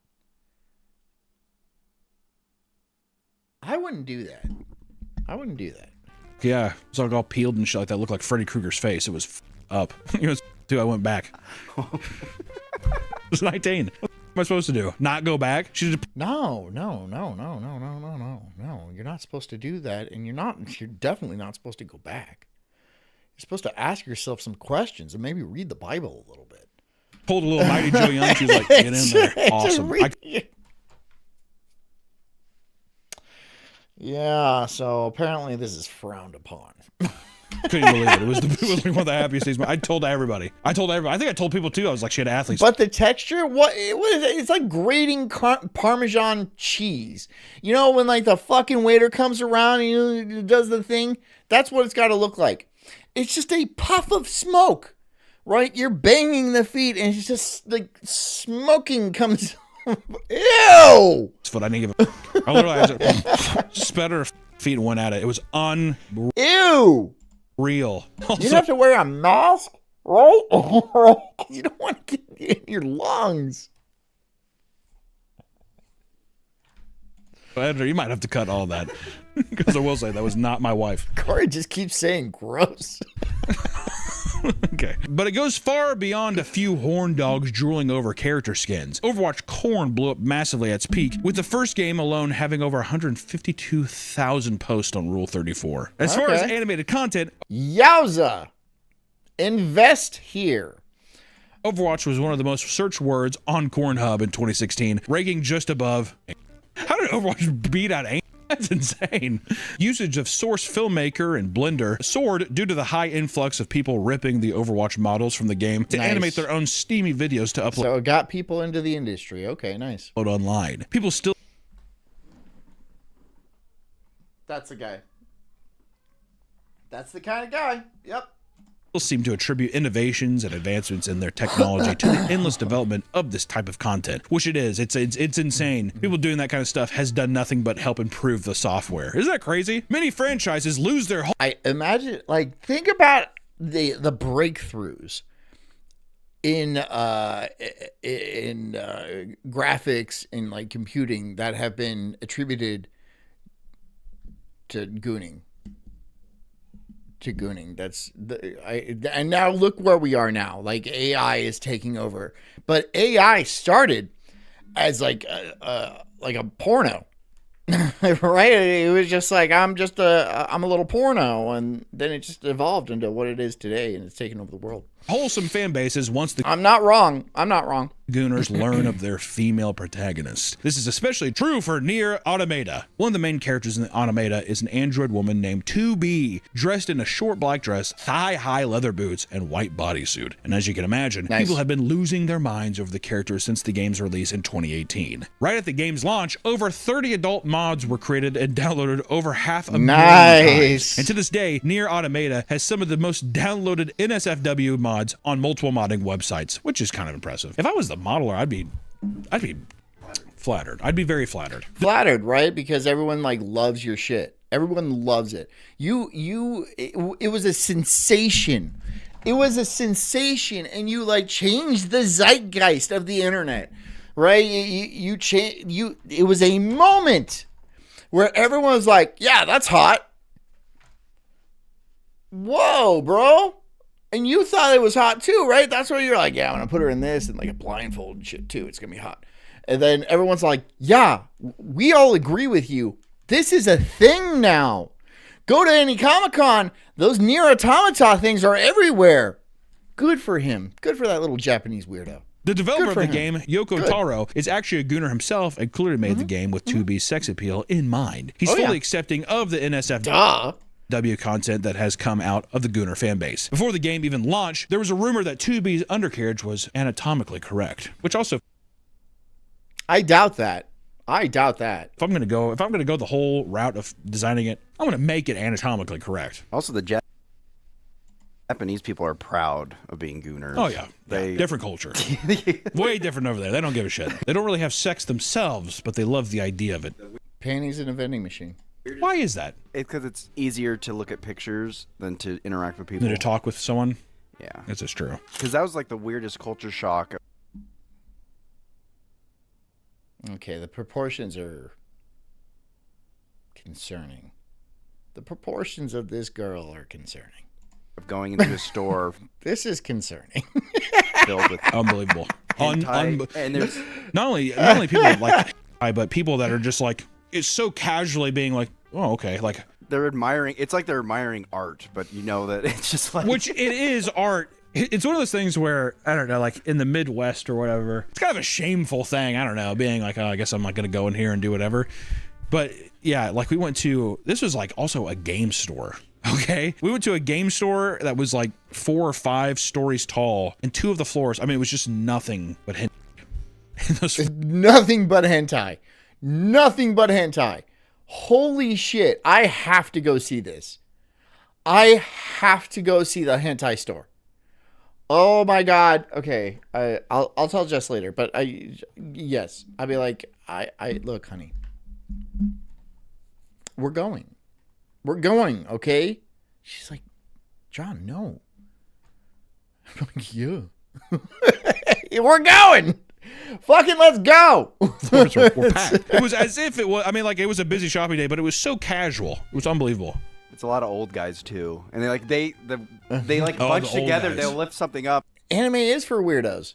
I wouldn't do that. Yeah, it's all peeled and shit like that. Looked like Freddy Krueger's face. It was up. I went back. I was 19. What am I supposed to do? Not go back? No. You're not supposed to do that, and you're definitely not supposed to go back. You're supposed to ask yourself some questions and maybe read the Bible a little bit. Pulled a little Mighty Joe Young. She was like, get in there. Awesome. Yeah, so apparently this is frowned upon. Couldn't believe it. It was like one of the happiest days. I told everybody. I think I told people too. I was like, she had athletes. But the texture, what is it? It's like grating Parmesan cheese. When like the fucking waiter comes around and he does the thing, that's what it's got to look like. It's just a puff of smoke, right? You're banging the feet and it's just like smoking comes. Ew! That's what I need to give I literally had to spat her feet and went at it. It was unreal. Ew! Also, you have to wear a mask, right? You don't want to get it in your lungs. Editor, you might have to cut all that. Because I will say, that was not my wife. Corey just keeps saying gross. Okay. But it goes far beyond a few horn dogs drooling over character skins. Overwatch Corn blew up massively at its peak, with the first game alone having over 152,000 posts on Rule 34. As far as animated content, yowza! Invest here. Overwatch was one of the most searched words on Cornhub in 2016, ranking just above. How did Overwatch beat out aim? That's insane. Usage of Source Filmmaker and Blender soared due to the high influx of people ripping the Overwatch models from the game to animate their own steamy videos to upload. So it got people into the industry. Okay, nice. Online. People still. That's the guy. That's the kind of guy. Yep. Seem to attribute innovations and advancements in their technology to the endless development of this type of content, which it is. It's insane. People doing that kind of stuff has done nothing but help improve the software. Isn't that crazy? Many franchises lose their whole. I imagine, think about the breakthroughs in graphics and computing that have been attributed to gooning. And now look where we are now. AI is taking over, but AI started as like a porno, right? It was just like I'm a little porno, and then it just evolved into what it is today, and it's taken over the world. wholesome fan bases once the I'm not wrong. Gooners learn of their female protagonist. This is especially true for Nier Automata. One of the main characters in the Automata is an android woman named 2B, dressed in a short black dress, thigh-high leather boots, and white bodysuit. And as you can imagine, people have been losing their minds over the character since the game's release in 2018. Right at the game's launch, over 30 adult mods were created and downloaded over 500,000 times. And to this day, Nier Automata has some of the most downloaded NSFW mods on multiple modding websites, which is kind of impressive. If I was the modeler, I'd be flattered. I'd be very flattered. Flattered, right? Because everyone like loves your shit. Everyone loves it. It was a sensation. It was a sensation, and you like changed the zeitgeist of the internet, right? It was a moment where everyone was like, "Yeah, that's hot." Whoa, bro. And you thought it was hot too, right? That's why you're like, yeah, I'm going to put her in this and like a blindfold and shit too. It's going to be hot. And then everyone's like, yeah, we all agree with you. This is a thing now. Go to any Comic-Con. Those Nier Automata things are everywhere. Good for him. Good for that little Japanese weirdo. The developer of the game, Yoko Taro, is actually a Gooner himself and clearly made the game with 2B's sex appeal in mind. He's fully accepting of the NSFW content that has come out of the Gooner fan base. Before the game even launched, there was a rumor that 2B's undercarriage was anatomically correct, which also... I doubt that. If I'm gonna go the whole route of designing it, I'm gonna make it anatomically correct. Also, the Japanese people are proud of being Gooners. Oh yeah, different culture. Way different over there. They don't give a shit. They don't really have sex themselves, but they love the idea of it. Panties in a vending machine. Why is that? It's because it's easier to look at pictures than to interact with people. Than to talk with someone? Yeah. This is true. Because that was like the weirdest culture shock. Okay, the proportions are concerning. The proportions of this girl are concerning. Of going into a store. This is concerning. Filled with unbelievable. And there's not only people like, but people that are just like, it's so casually being like, oh, okay, like they're admiring. It's like they're admiring art, but you know that it's just like, which it is art. It's one of those things where, I don't know, like in the Midwest or whatever, it's kind of a shameful thing. I don't know, being like, oh, I guess I'm not going to go in here and do whatever. But yeah, like we went to, this was like also a game store. Okay. We went to a game store that was like 4 or 5 stories tall, and 2 of the floors, I mean, it was just nothing but hentai. Nothing but hentai. Nothing but hentai. Holy shit. I have to go see this. I have to go see the hentai store. Oh my God. Okay. I'll tell Jess later, but yes, I'll be like, I look, honey, we're going, okay? She's like, John, no. I'm like, yeah. We're going. Fucking let's go. We're packed. It was as if it was, I mean, like it was a busy shopping day, but it was so casual. It was unbelievable. It's a lot of old guys too, and they bunch together. They'll lift something up. Anime is for weirdos.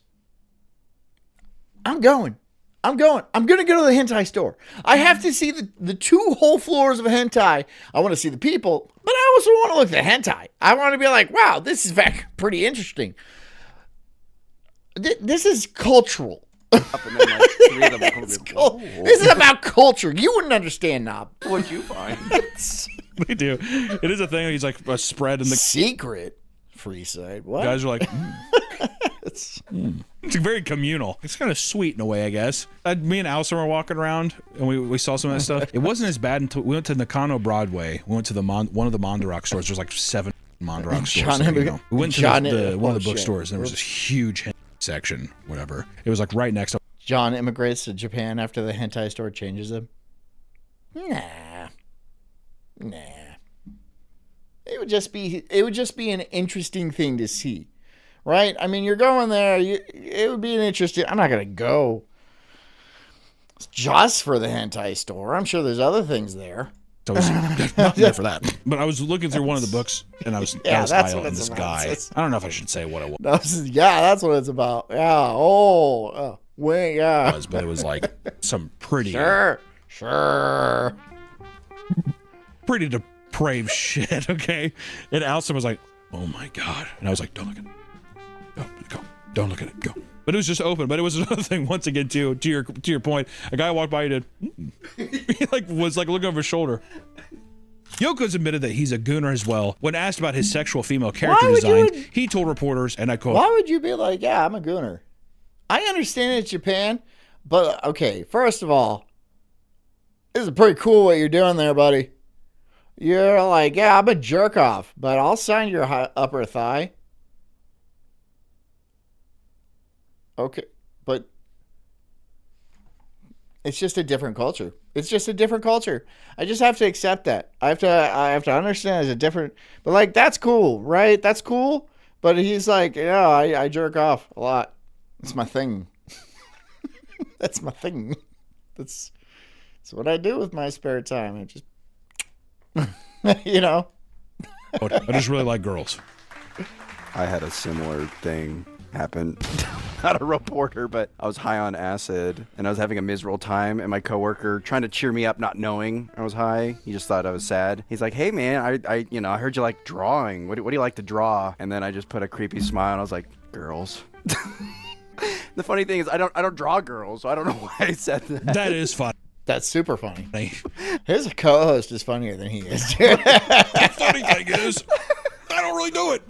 I'm going. I'm going to go to the hentai store. I have to see the 2 whole floors of hentai. I want to see the people, but I also want to look at the hentai. I want to be like, wow, this is pretty interesting. This is cultural. And then, like, 3 of them this is about culture. You wouldn't understand, Knob. What'd you find? They do. It is a thing. He's like a spread in the secret free side. What? Guys are like, It's very communal. It's kind of sweet in a way, I guess. Me and Alison were walking around, and we saw some of that stuff. It wasn't as bad until we went to Nakano Broadway. We went to one of the Mondorock stores. There's like 7 Mondorock stores. We went to one of the bookstores, and there was this huge section, whatever. It was like right next to. John immigrates to Japan after the hentai store changes him. Nah. It would just be an interesting thing to see, right? I mean, you're going there. It would be an interesting. I'm not gonna go just for the hentai store. I'm sure there's other things there. So I was not there for that. But I was looking through one of the books, and I was that's what it's this about. guy. I don't know if I should say what it was. That's what it's about. Yeah. Wait. Yeah. It was, but it was like some pretty. Sure. Pretty depraved shit. Okay. And Alison was like, "Oh my God," and I was like, "Don't look at it." Oh, go. Don't look at it. Go. But it was just open. But it was another thing. Once again, to your point, a guy walked by. He did. He was looking over his shoulder. Yoko's admitted that he's a gooner as well. When asked about his sexual female character design, he told reporters, and I quote, "Why would you be like, yeah, I'm a gooner? I understand it's Japan, but okay. First of all, this is pretty cool what you're doing there, buddy. You're like, yeah, I'm a jerk off, but I'll sign your upper thigh." Okay, but it's just a different culture. It's just a different culture. I just have to accept that. I have to understand it's a different. But like, that's cool, right? That's cool. But he's like, yeah, I jerk off a lot. It's my thing. That's my thing. That's what I do with my spare time. I just, you know. I just really like girls. I had a similar thing happen. Not a reporter, but I was high on acid and I was having a miserable time, and my coworker trying to cheer me up, not knowing I was high. He just thought I was sad. He's like, "Hey man, I heard you like drawing. What do you like to draw?" And then I just put a creepy smile and I was like, "Girls." The funny thing is I don't draw girls, so I don't know why I said that. That is funny. That's super funny. His co-host is funnier than he is. The funny thing is, I don't really do it.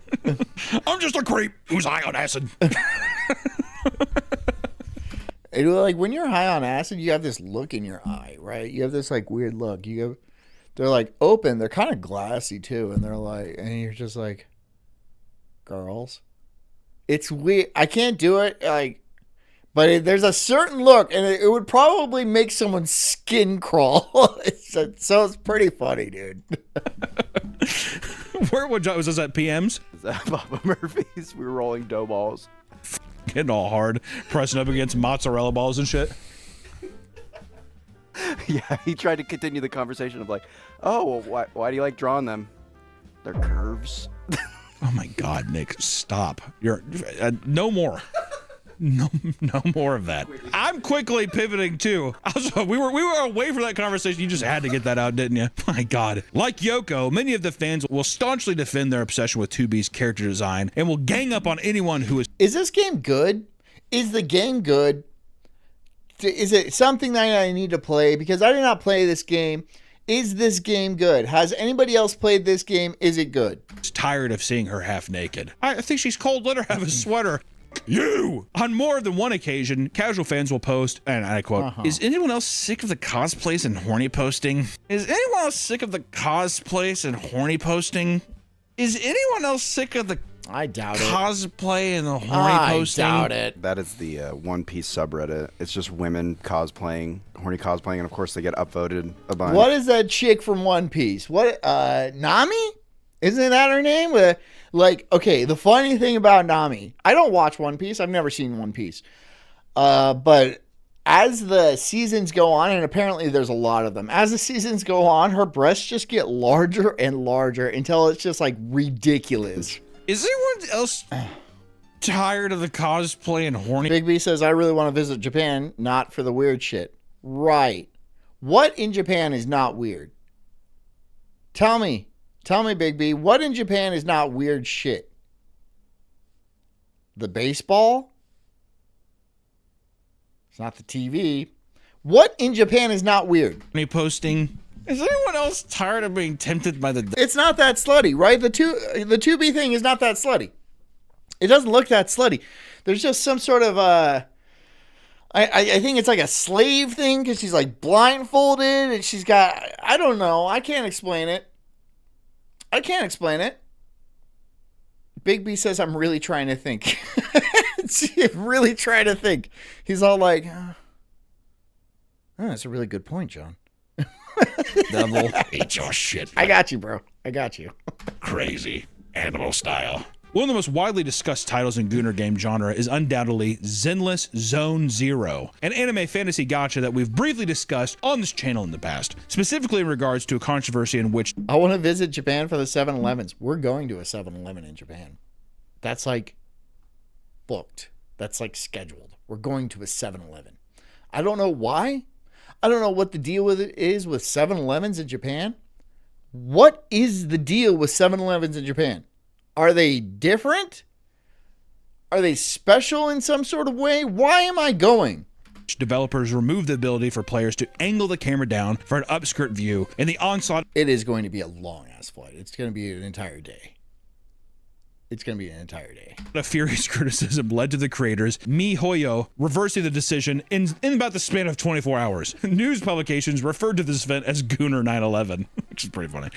I'm just a creep who's high on acid. Like when you're high on acid, you have this look in your eye, right? You have this like weird look. They're like open. They're kind of glassy too, and they're like, and you're just like, girls. It's weird. I can't do it. Like, but there's a certain look, and it would probably make someone's skin crawl. So it's pretty funny, dude. Where was this at PM's? Is that Papa Murphy's? We were rolling dough balls. Getting all hard, pressing up against mozzarella balls and shit. Yeah, he tried to continue the conversation of like, "Oh, well, why do you like drawing them? They're curves." Oh my God, Nick, stop! You're no more. No more of that. I'm quickly pivoting too. Also, we were away from that conversation. You just had to get that out, didn't you? My God. Like Yoko, many of the fans will staunchly defend their obsession with 2B's character design and will gang up on anyone who is. Is this game good? Is the game good? Is it something that I need to play? Because I did not play this game. Is this game good? Has anybody else played this game? Is it good? Tired of seeing her half naked. I think she's cold. Let her have a sweater. You! On more than one occasion, casual fans will post, and I quote, "Is anyone else sick of the cosplays and horny posting? Is anyone else sick of the cosplays and horny posting? Is anyone else sick of the I doubt cosplay and the horny posting?" I doubt it. That is the One Piece subreddit. It's just women cosplaying, horny cosplaying, and of course they get upvoted a bunch. What is that chick from One Piece? What, Nami? Isn't that her name? Like, okay, the funny thing about Nami, I don't watch One Piece. I've never seen One Piece. But as the seasons go on, and apparently there's a lot of them, as the seasons go on, her breasts just get larger and larger until it's just like ridiculous. Is anyone else tired of the cosplay and horny? Big B says, "I really want to visit Japan, not for the weird shit." Right. What in Japan is not weird? Tell me, Big B, what in Japan is not weird shit? The baseball? It's not the TV. What in Japan is not weird? Me posting. Is anyone else tired of being tempted by the... It's not that slutty, right? The 2B thing is not that slutty. It doesn't look that slutty. There's just some sort of, I think it's like a slave thing because she's like blindfolded and she's got, I don't know. I can't explain it. Big B says, "I'm really trying to think." Really trying to think. He's all like, "Oh, that's a really good point, John." Devil, eat your shit. I got you, bro. I got you. Crazy animal style. One of the most widely discussed titles in Gooner game genre is undoubtedly Zenless Zone Zero, an anime fantasy gacha that we've briefly discussed on this channel in the past, specifically in regards to a controversy in which... I want to visit Japan for the 7-Elevens. We're going to a 7-Eleven in Japan. That's like booked. That's like scheduled. We're going to a 7-Eleven. I don't know why. I don't know what the deal with it is with 7-Elevens in Japan. What is the deal with 7-Elevens in Japan? Are they different? Are they special in some sort of way? Why am I going? Developers remove the ability for players to angle the camera down for an upskirt view in the onslaught. It is going to be a long-ass flight. It's going to be an entire day. It's going to be an entire day. A furious criticism led to the creators, MiHoYo, reversing the decision in about the span of 24 hours. News publications referred to this event as Gooner 9/11, which is pretty funny.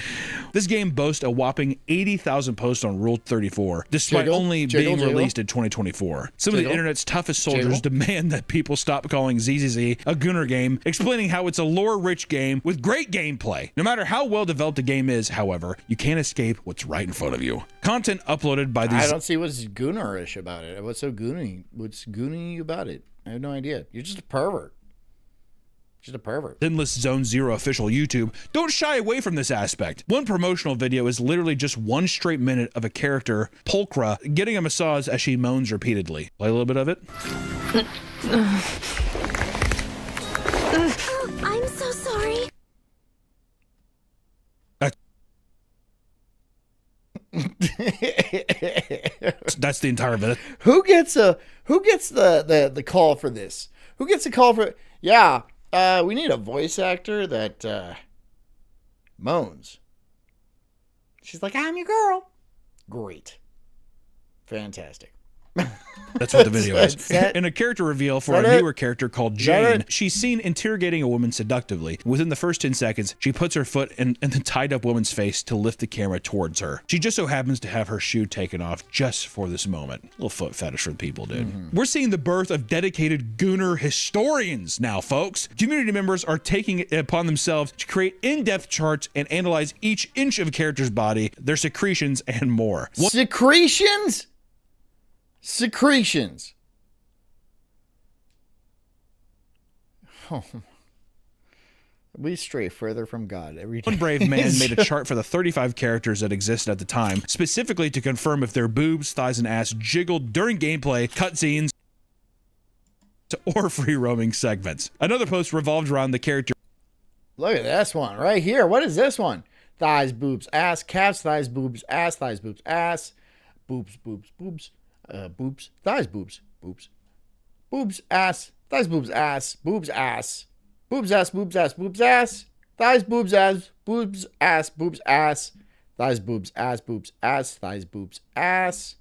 This game boasts a whopping 80,000 posts on Rule 34, despite only being released in 2024. Some of the internet's toughest soldiers demand that people stop calling ZZZ a Gooner game, explaining how it's a lore-rich game with great gameplay. No matter how well developed a game is, however, you can't escape what's right in front of you. Content uploaded by these... I don't see what's Goonerish about it. What's so goony? What's goony about it? I have no idea. You're just a pervert. Just a pervert. Endless Zone Zero official YouTube don't shy away from this aspect. One promotional video is literally just 1 straight minute of a character, Pulchra, getting a massage as she moans repeatedly. Play a little bit of it. I'm so sorry. That's the entire minute. Who gets the call for this? Who gets a call for? Yeah, we need a voice actor that moans. She's like, I'm your girl. Great, fantastic. That's what the video is. In a character reveal for a newer character called Jane, she's seen interrogating a woman seductively. Within the first 10 seconds, she puts her foot in the tied up woman's face to lift the camera towards her. She just so happens to have her shoe taken off just for this moment. A little foot fetish for the people, dude. We're seeing the birth of dedicated Gooner historians now, folks. Community members are taking it upon themselves to create in-depth charts and analyze each inch of a character's body, their secretions, and more. Secretions? Secretions. Oh, we stray further from God every day. One brave man made a chart for the 35 characters that existed at the time, specifically to confirm if their boobs, thighs, and ass jiggled during gameplay, cutscenes, or free roaming segments. Another post revolved around the character. Look at this one right here. What is this one? Thighs, boobs, ass, calves, thighs, boobs, ass, thighs, boobs, ass, boobs, boobs, boobs. Boobs, thighs, boobs, boobs, boobs, ass, thighs, boobs, ass, boobs, ass, boobs, ass, boobs, ass, boobs, ass, thighs, boobs, ass, boobs, ass, boobs, ass, thighs, boobs, ass, boobs, ass, thighs, boobs, ass.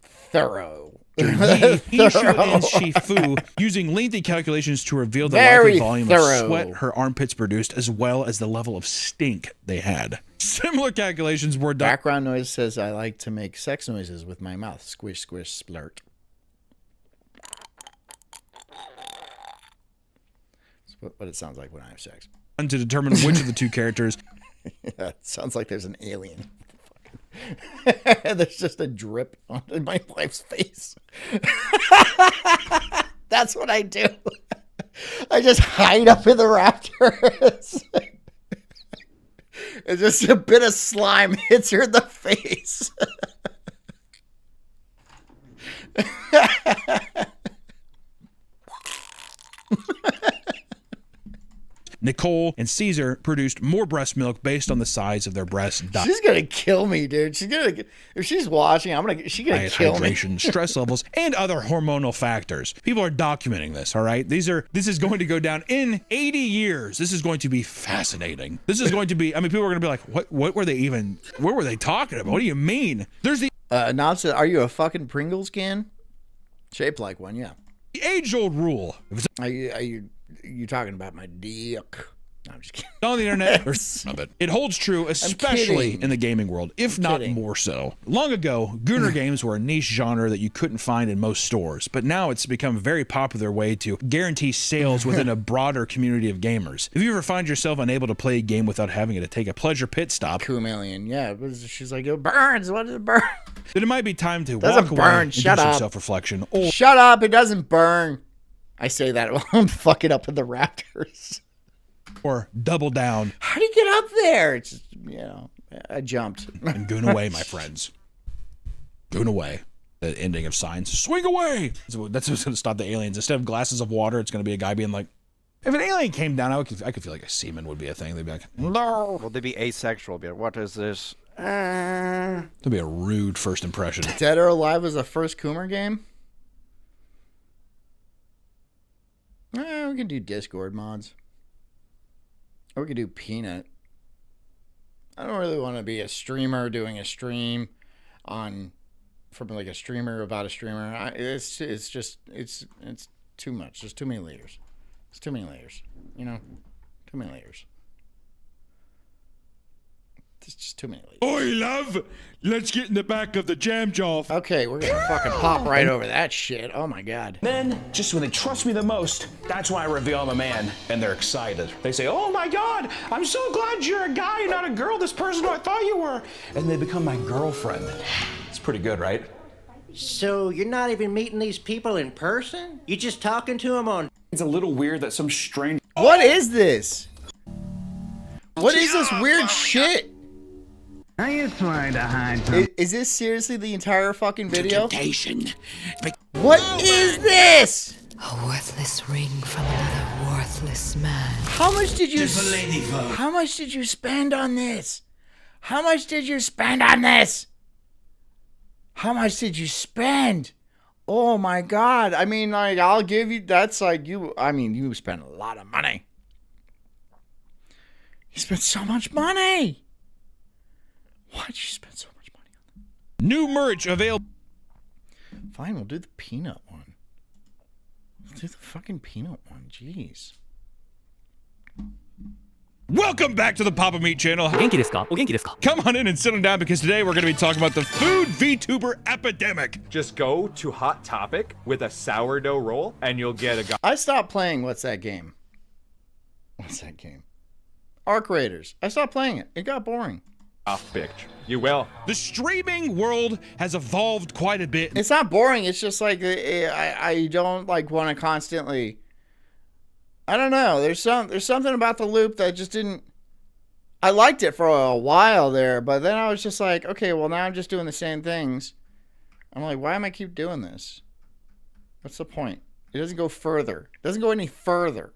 Thorough. Yishu and Shifu using lengthy calculations to reveal the likely volume of sweat her armpits produced, as well as the level of stink they had. Similar calculations were done. Background noise says I like to make sex noises with my mouth. Squish, squish, splurt. That's what it sounds like when I have sex. To determine which of the two characters. Yeah, it sounds like there's an alien. There's just a drip on my wife's face. That's what I do. I just hide up in the rafters. It's just a bit of slime hits her in the face. Nicole and Caesar produced more breast milk based on the size of their breasts. She's gonna kill me, dude. If she's watching, she's gonna kill hydration, me. Stress levels, and other hormonal factors. People are documenting this, all right? This is going to go down in 80 years. This is going to be fascinating. This is going to be, people are gonna be like, what were they talking about? What do you mean? There's the Nobs, are you a fucking Pringles can? Shaped like one, yeah. The age-old rule. Are you talking about my dick? No, I'm just kidding. On the internet, it holds true, especially in the gaming world, if not more so. Long ago, Gooner games were a niche genre that you couldn't find in most stores, but now it's become a very popular way to guarantee sales within a broader community of gamers. If you ever find yourself unable to play a game without having to take a pleasure pit stop, Kumelian, yeah, she's like, it burns. What does it burn? Then it might be time to walk away and do some self-reflection. Shut up! It doesn't burn. I say that while I'm fucking up in the rafters. Or double down. How do you get up there? It's just, I jumped. And goon away, my friends. Goon away. The ending of Signs. Swing away! That's what's going to stop the aliens. Instead of glasses of water, it's going to be a guy being like, if an alien came down, I could feel like a semen would be a thing. They'd be like, no. Well, they'd be asexual. Be like, what is this That'd be a rude first impression. Dead or Alive was the first Coomer game? We can do Discord mods. Or we could do Peanut. I don't really want to be a streamer doing a stream from like a streamer about a streamer. It's too much. There's too many layers. It's too many layers. You know? Too many layers. There's just too many layers. Oi, love! Let's get in the back of the jam jar. Okay, we're gonna fucking pop right over that shit. Oh my god. Then, just when they trust me the most, that's when I reveal I'm a man, and they're excited. They say, oh my god, I'm so glad you're a guy, not a girl, this person who I thought you were. And they become my girlfriend. It's pretty good, right? So you're not even meeting these people in person? You're just talking to them on... It's a little weird that some stranger... What is this? What is this weird shit? Are you trying to hide from... Is this seriously the entire fucking video? What is this? A worthless ring from another worthless man. How much did you spend on this? How much did you spend on this? How much did you spend? Oh my god. I mean, like, I'll give you, that's like you, I mean, you spent a lot of money. You spent so much money. Why'd you spend so much money on that? New merch available. Fine, we'll do the peanut one. We'll do the fucking peanut one. Jeez. Welcome back to the Papa Meat channel. Genki desu ka? O genki desu ka? Come on in and sit down because today we're going to be talking about the food VTuber epidemic. Just go to Hot Topic with a sourdough roll and you'll get a... I stopped playing, what's that game? Arc Raiders. I stopped playing it. It got boring. Off picture. You will. The streaming world has evolved quite a bit. It's not boring. It's just like I don't like want to constantly. I don't know. There's something about the loop that just didn't. I liked it for a while there, but then I was just like, okay, well now I'm just doing the same things. I'm like, why am I keep doing this? What's the point? It doesn't go further. It doesn't go any further,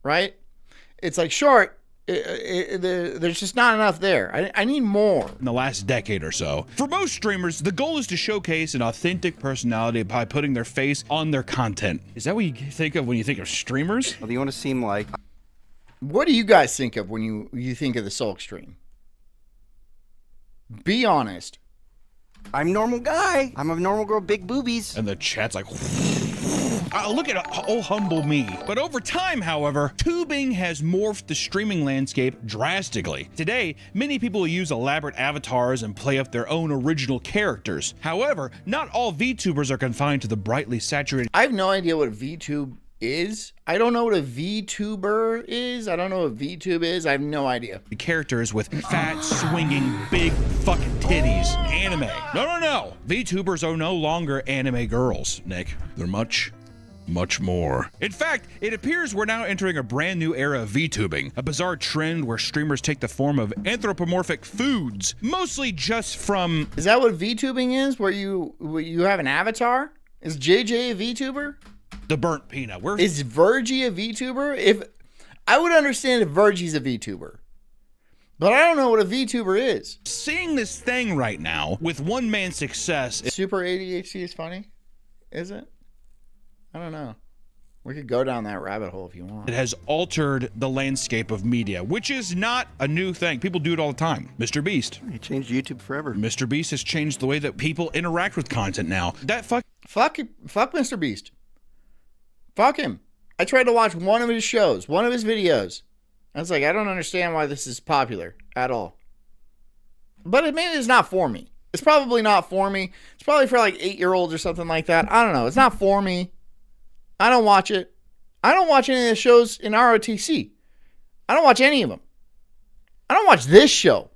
right? It's like short. There's just not enough there. I need more. In the last decade or so. For most streamers, the goal is to showcase an authentic personality by putting their face on their content. Is that what you think of when you think of streamers? Well, do you want to seem like... What do you guys think of when you think of the Sulk stream? Be honest. I'm a normal guy. I'm a normal girl, big boobies. And the chat's like... look at oh humble me. But over time, however, tubing has morphed the streaming landscape drastically. Today, many people use elaborate avatars and play up their own original characters. However, not all VTubers are confined to the brightly saturated... I have no idea what a VTube is. I don't know what a VTuber is. I don't know what VTube is. I have no idea. Characters with fat, swinging, big fucking titties. Anime. No. VTubers are no longer anime girls, Nick. They're much more. In fact, it appears we're now entering a brand new era of VTubing, a bizarre trend where streamers take the form of anthropomorphic foods, mostly just from... Is that what VTubing is, where you have an avatar? Is JJ a VTuber? The burnt peanut. Is Virgie a VTuber? If I would understand if Virgie's a VTuber, but I don't know what a VTuber is. Seeing this thing right now with one man's success... Super ADHD is funny? Is it? I don't know. We could go down that rabbit hole if you want. It has altered the landscape of media, which is not a new thing. People do it all the time. Mr. Beast. He changed YouTube forever. Mr. Beast has changed the way that people interact with content now. Fuck Mr. Beast. Fuck him. I tried to watch one of his shows, one of his videos. I was like, I don't understand why this is popular at all. But maybe it's not for me. It's probably not for me. It's probably for like 8-year-olds or something like that. I don't know. It's not for me. I don't watch it. I don't watch any of the shows in ROTC. I don't watch any of them. I don't watch this show.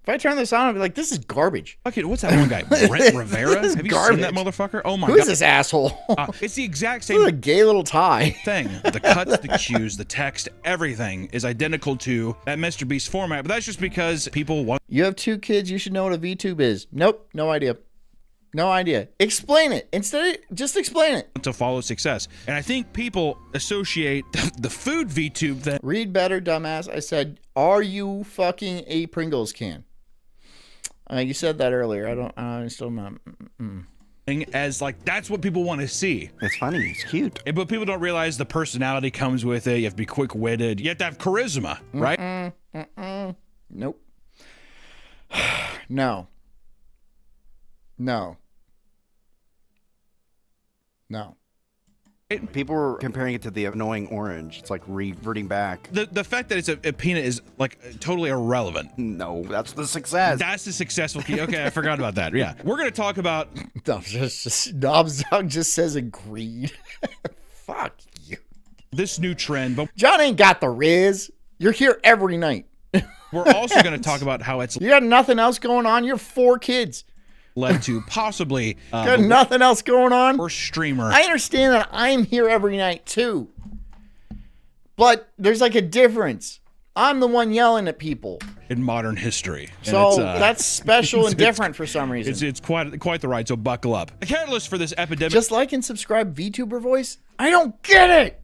If I turn this on, I'll be like, this is garbage. Okay, what's that one guy? Brent Rivera? Have you seen that motherfucker? Oh my god. Who is this asshole? It's the exact same a gay little tie thing. The cuts, the cues, the text, everything is identical to that Mr. Beast format, but that's just because people want... You have 2 kids, you should know what a VTube is. Nope, no idea. No idea. Explain it. Instead, just explain it. To follow success. And I think people associate the food VTube that... Read better, dumbass. I said, are you fucking a Pringles can? You said that earlier. I'm still not. As like that's what people want to see. It's funny. It's cute. But people don't realize the personality comes with it. You have to be quick-witted. You have to have charisma, right? Nope. No. People were comparing it to the annoying orange. It's like reverting back. The fact that it's a peanut is like totally irrelevant. No, that's the success. That's the successful key. Okay, I forgot about that. Yeah, we're gonna talk about. Knobs Dog just says agreed. Fuck you. This new trend, but John ain't got the riz. You're here every night. We're also gonna talk about how it's. You got nothing else going on. You have 4 kids. Led to possibly got nothing else going on. Or streamer. I understand that I'm here every night too, but there's like a difference. I'm the one yelling at people in modern history, so that's special and different for some reason. It's quite the ride. So buckle up. The catalyst for this epidemic. Just like and subscribe VTuber voice. I don't get it.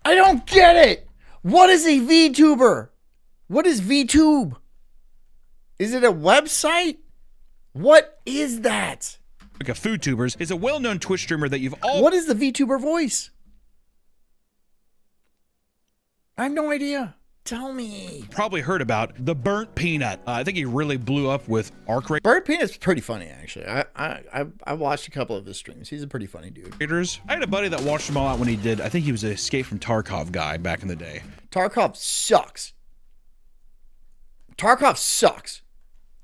I don't get it. What is a VTuber? What is VTube? Is it a website? What is that? Like a FoodTubers is a well-known Twitch streamer that you've all. What is the VTuber voice? I have no idea. Tell me. Probably heard about the Burnt Peanut. I think he really blew up with Arc Raiders. Burnt Peanut's pretty funny, actually. I watched a couple of his streams. He's a pretty funny dude. I had a buddy that watched them all out when he did. I think he was an Escape from Tarkov guy back in the day. Tarkov sucks. Tarkov sucks.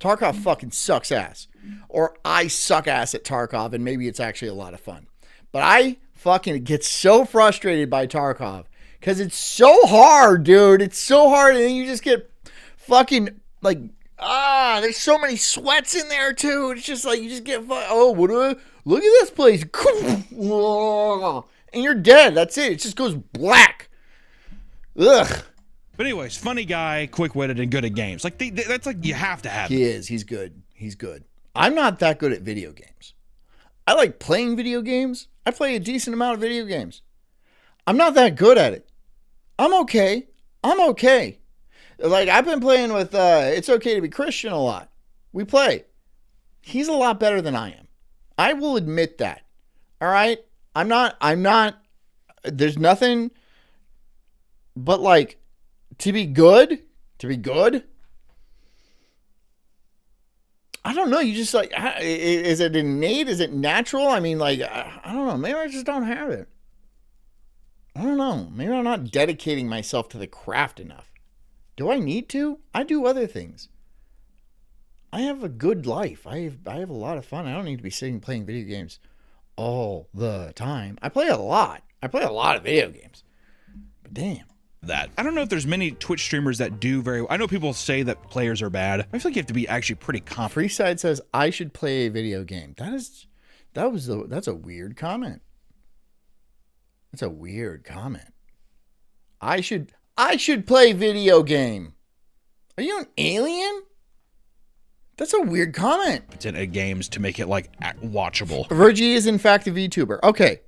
Tarkov fucking sucks ass. Or I suck ass at Tarkov, and maybe it's actually a lot of fun. But I fucking get so frustrated by Tarkov because it's so hard, dude. It's so hard, and then you just get fucking like there's so many sweats in there too. It's just like you just get look at this place, and you're dead. That's it. It just goes black. Ugh. But anyways, funny guy, quick-witted, and good at games. Like that's like you have to have. He is. He's good. He's good. I'm not that good at video games. I like playing video games. I play a decent amount of video games. I'm not that good at it. I'm okay. Like I've been playing with It's Okay to Be Christian a lot. We play. He's a lot better than I am. I will admit that. All right? I'm not there's nothing but like to be good, I don't know. You just like, is it innate? Is it natural? I mean, like, I don't know. Maybe I just don't have it. I don't know. Maybe I'm not dedicating myself to the craft enough. Do I need to? I do other things. I have a good life. I have a lot of fun. I don't need to be sitting playing video games all the time. I play a lot. I play a lot of video games. But damn. That. I don't know if there's many Twitch streamers that do very well. I know people say that players are bad. I feel like you have to be actually pretty confident. Freeside says, I should play a video game. That's a weird comment. That's a weird comment. I should play video game. Are you an alien? That's a weird comment. It's in games to make it like watchable. Virgie is in fact a VTuber. Okay.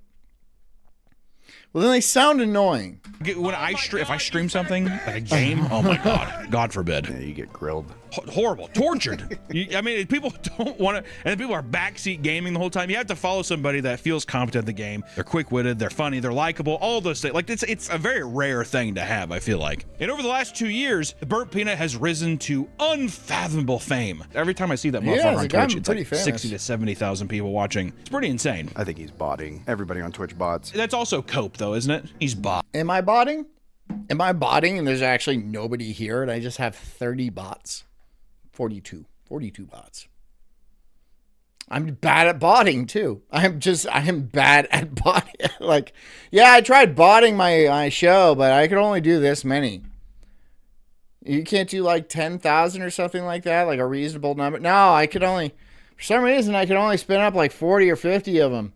Well, then they sound annoying. When if I stream something like a game, oh my god, God forbid. Yeah, you get grilled. Horrible, tortured. I mean, people don't want to, and people are backseat gaming the whole time. You have to follow somebody that feels competent at the game. They're quick-witted, they're funny, they're likable, all those things. Like it's a very rare thing to have, I feel like. And over the last 2 years, the Burnt Peanut has risen to unfathomable fame. Every time I see that motherfucker on Twitch, it's like 60 to 70,000 people watching. It's pretty insane. I think he's botting. Everybody on Twitch bots. That's also cope, though, isn't it? He's bot. Am I botting? Am I botting and there's actually nobody here and I just have 30 bots? 42 bots. I'm bad at botting too. I am bad at botting. Like, yeah, I tried botting my show, but I could only do this many. You can't do like 10,000 or something like that, like a reasonable number. No, I could only, for some reason, I could only spin up like 40 or 50 of them.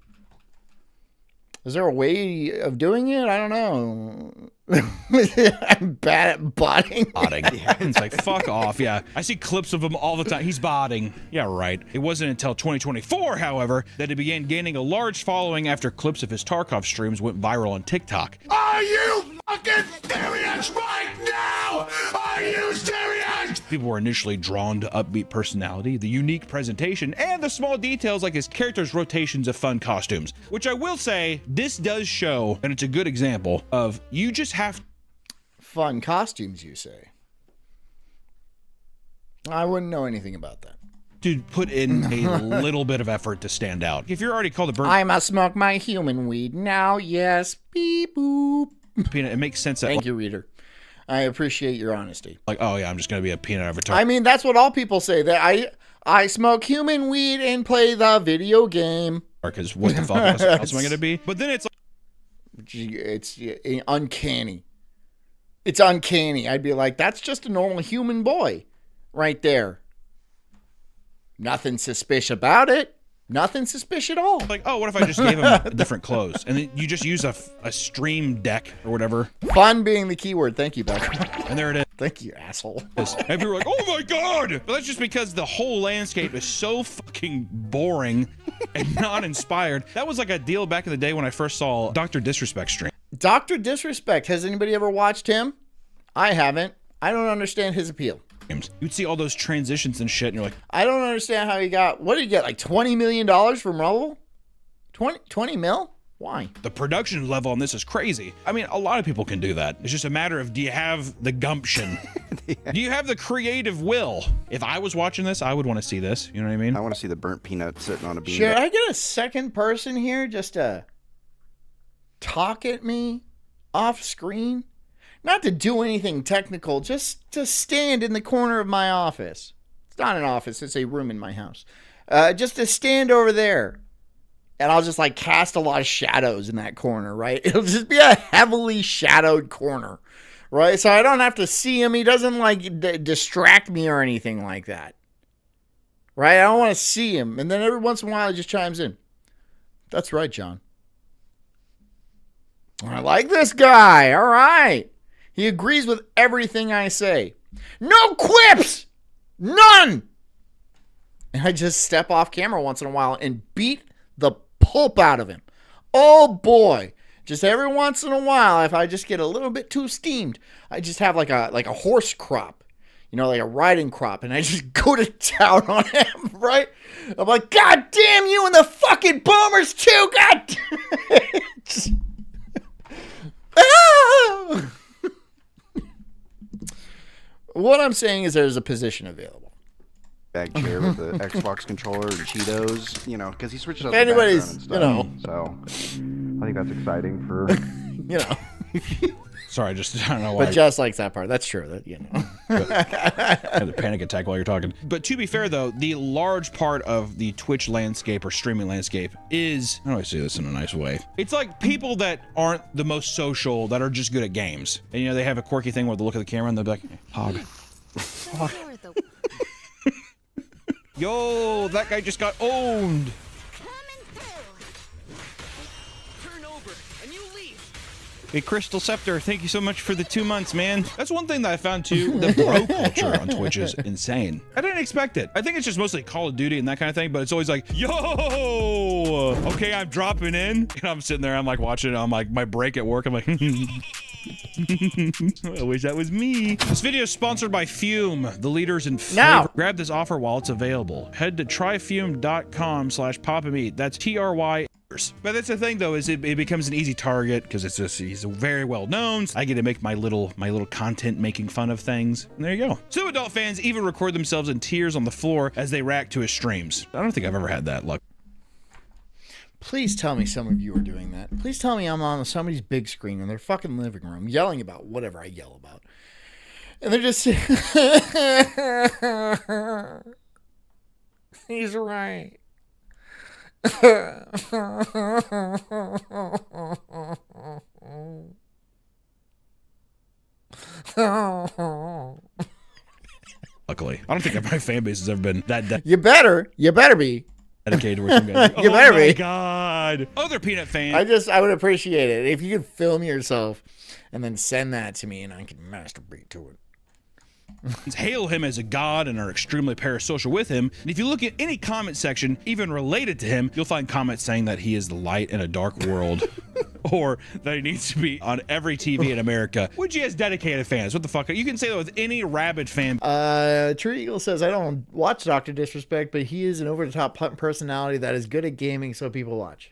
Is there a way of doing it? I don't know. I'm bad at botting. Yeah. It's like, fuck off. Yeah. I see clips of him all the time. He's botting. Yeah, right. It wasn't until 2024, however, that he began gaining a large following after clips of his Tarkov streams went viral on TikTok. Are you fucking serious right now? Are you serious? People were initially drawn to upbeat personality, the unique presentation, and the small details like his character's rotations of fun costumes. Which I will say, this does show, and it's a good example of, you just have fun costumes, you say? I wouldn't know anything about that. To put in a little bit of effort to stand out. If you're already called a burnt... I must smoke my human weed now, yes, beep boop. Peanut, it makes sense that... Thank you, reader. I appreciate your honesty. Like, oh yeah, I'm just going to be a peanut avatar. I mean, that's what all people say, that I smoke human weed and play the video game. Because what the fuck else am I going to be? But then it's like... It's uncanny. It's uncanny. I'd be like, that's just a normal human boy right there. Nothing suspicious about it. Nothing suspicious at all. Like, oh, what if I just gave him different clothes? And then you just use a stream deck or whatever. Fun being the keyword. Thank you, Beck. And there it is. Thank you, asshole. And people were like, oh my God. But that's just because the whole landscape is so fucking boring and not inspired. That was like a deal back in the day when I first saw Dr. Disrespect stream. Dr. Disrespect. Has anybody ever watched him? I haven't. I don't understand his appeal. You'd see all those transitions and shit, and you're like, I don't understand how he got, what did he get, like $20 million from Rumble? 20 mil? Why? The production level on this is crazy. I mean, a lot of people can do that. It's just a matter of, do you have the gumption? Do you have the creative will? If I was watching this, I would want to see this. You know what I mean? I want to see the burnt peanut sitting on a bean. Should I get a second person here just to talk at me off screen? Not to do anything technical, just to stand in the corner of my office. It's not an office, it's a room in my house. Just to stand over there. And I'll just like cast a lot of shadows in that corner, right? It'll just be a heavily shadowed corner, right? So I don't have to see him. He doesn't like distract me or anything like that. Right? I don't want to see him. And then every once in a while he just chimes in. That's right, John. I like this guy. All right. He agrees with everything I say. No quips! None! And I just step off camera once in a while and beat the pulp out of him. Oh boy. Just every once in a while, if I just get a little bit too steamed, I just have like a horse crop. You know, like a riding crop. And I just go to town on him, right? I'm like, God damn you and the fucking boomers too! God damn it! Ah! What I'm saying is there's a position available. Bag chair with the Xbox controller and Cheetos, you know, because he switches up. Anybody's, the background and stuff, so I think that's exciting for, you know. Sorry, I don't know why. But Jess likes that part. That's true. That, you know. I had a panic attack while you're talking. But to be fair, though, the large part of the Twitch landscape or streaming landscape is, how do I say this in a nice way? It's like people that aren't the most social, that are just good at games. And, you know, they have a quirky thing where they look at the camera and they'll be like, hog. Hog. Yo, that guy just got owned. Hey, Crystal Scepter, thank you so much for the 2 months, man. That's one thing that I found, too. The bro culture on Twitch is insane. I didn't expect it. I think it's just mostly Call of Duty and that kind of thing, but it's always like, yo, okay, I'm dropping in. And I'm sitting there, I'm like watching it on like my break at work. I'm like, I wish that was me. This video is sponsored by Fume, the leaders in flavor. Now. Grab this offer while it's available. Head to tryfume.com/papameat. That's TRY. But that's the thing, though, is it becomes an easy target because it's just he's very well known. I get to make my little content making fun of things. And there you go. Some adult fans even record themselves in tears on the floor as they react to his streams. I don't think I've ever had that luck. Please tell me some of you are doing that. Please tell me I'm on somebody's big screen in their fucking living room yelling about whatever I yell about. And they're just he's right. Luckily, I don't think my fan base has ever been that. You better be dedicated to where some guys. You better be. Oh my God! Other Peanut fans. I would appreciate it if you could film yourself and then send that to me, and I can masturbate to it. hail him as a god and are extremely parasocial with him. And if you look at any comment section, even related to him, you'll find comments saying that he is the light in a dark world. Or that he needs to be on every TV in America, which he has dedicated fans. What the fuck? You can say that with any rabid fan. True Eagle says, I don't watch Dr. Disrespect, but he is an over-the-top personality that is good at gaming, so people watch.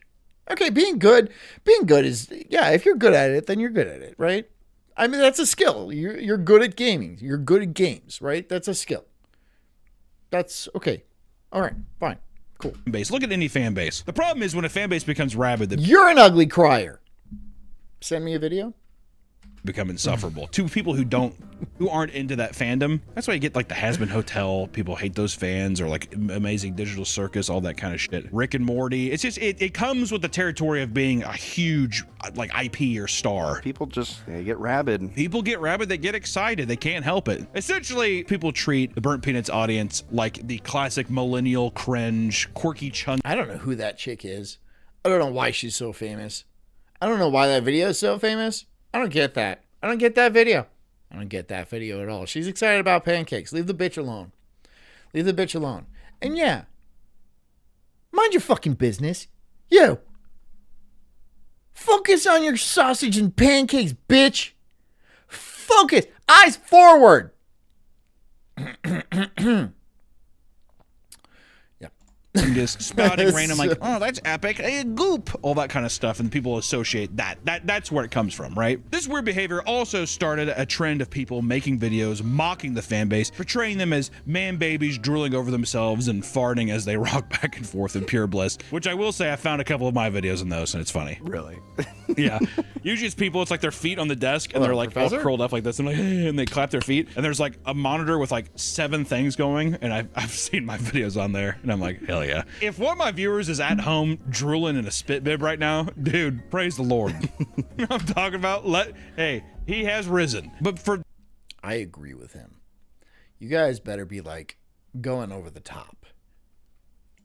Okay, being good is, yeah, if you're good at it, then you're good at it, right? I mean, that's a skill. You're good at gaming. You're good at games, right? That's a skill. That's, okay. All right, fine. Cool. Base. Look at any fan base. The problem is when a fan base becomes rabid, you're an ugly crier. Send me a video. Become insufferable to people who aren't into that fandom. That's why you get like the Has Been Hotel. People hate those fans, or like Amazing Digital Circus, all that kind of shit. Rick and Morty. It's just it comes with the territory of being a huge like IP or star. People just they get rabid. People get rabid. They get excited. They can't help it. Essentially, people treat the Burnt Peanuts audience like the classic millennial cringe, quirky chunk. I don't know who that chick is. I don't know why she's so famous. I don't know why that video is so famous. I don't get that. I don't get that video. I don't get that video at all. She's excited about pancakes. Leave the bitch alone. Leave the bitch alone. And yeah, mind your fucking business. You. Focus on your sausage and pancakes, bitch. Focus. Eyes forward. Just spouting random like, oh, that's epic, hey, goop, all that kind of stuff, and people associate that's where it comes from, right? This weird behavior also started a trend of people making videos mocking the fan base, portraying them as man babies drooling over themselves and farting as they rock back and forth in pure bliss, which I will say I found a couple of my videos in those, and it's funny. Really? Yeah. Usually it's people, it's like their feet on the desk, and they're like all curled up like this, and like, and they clap their feet, and there's like a monitor with like 7 things going, and I've seen my videos on there, and I'm like, hell yeah. If one of my viewers is at home drooling in a spit bib right now, dude, praise the Lord. You know what I'm talking about? Hey, he has risen. But I agree with him. You guys better be like going over the top.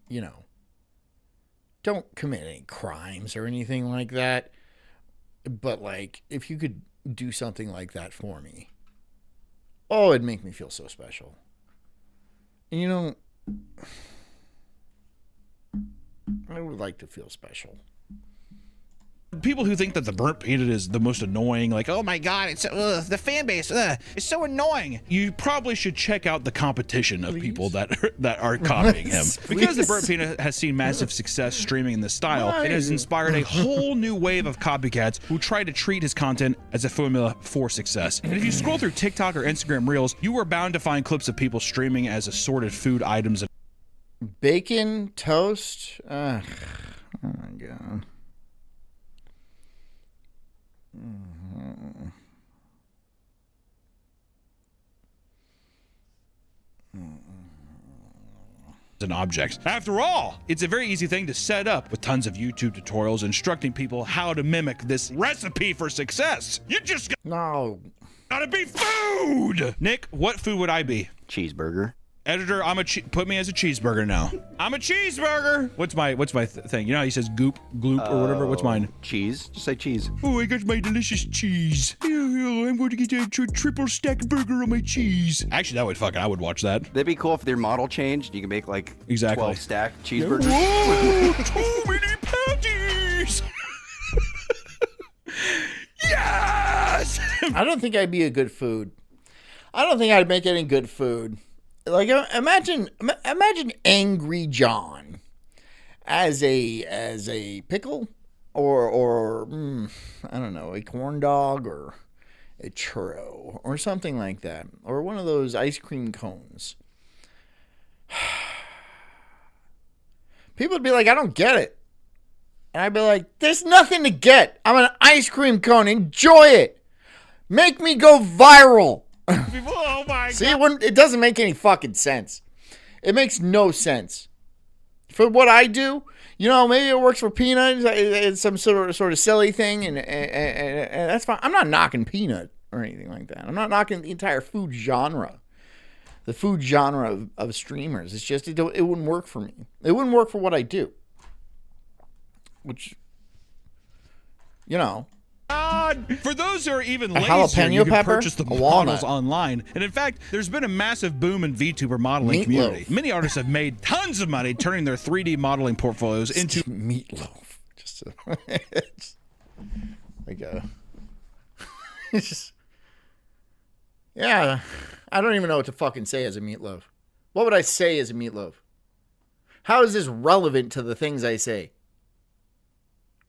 You know, don't commit any crimes or anything like that. But like, if you could do something like that for me, oh, it'd make me feel so special. And you know, I would like to feel special. people who think that the burnt peanut is the most annoying, like, oh my god, it's the fan base is so annoying, you probably should check out the competition of people that are copying him. Because the burnt peanut has seen massive success streaming in this style, it has inspired a whole new wave of copycats who try to treat his content as a formula for success. And if you scroll through TikTok or Instagram Reels, you are bound to find clips of people streaming as assorted food items. Bacon toast. Oh my god. An object. After all, it's a very easy thing to set up with tons of YouTube tutorials instructing people how to mimic this recipe for success. You just gotta be food. Nick, what food would I be? Cheeseburger. Editor, put me as a cheeseburger now. I'm a cheeseburger. What's my thing? You know how he says goop, gloop, or whatever? What's mine? Cheese. Just say cheese. Oh, I got my delicious cheese. I'm going to get a triple stack burger on my cheese. Actually, I would watch that. That'd be cool if their model changed. You can make like 12 stack cheeseburgers. Whoa, too many patties. Yes. I don't think I'd be a good food. I don't think I'd make any good food. Like, imagine Angry John as a pickle or I don't know, a corn dog or a churro or something like that, or one of those ice cream cones. People would be like, I don't get it. And I'd be like, there's nothing to get. I'm an ice cream cone. Enjoy it. Make me go viral. Oh my God. See, it doesn't make any fucking sense. It makes no sense. For what I do, you know, maybe it works for Peanut. It's some sort of silly thing, and that's fine. I'm not knocking Peanut or anything like that. I'm not knocking the entire food genre. The food genre of streamers. It's just, it wouldn't work for me. It wouldn't work for what I do. Which, you know, For those who are even a lazier, you can pepper, purchase the models online. And in fact, there's been a massive boom in VTuber modeling community. Many artists have made tons of money turning their 3D modeling portfolios into meatloaf. Just like yeah, I don't even know what to fucking say as a meatloaf. What would I say as a meatloaf? How is this relevant to the things I say?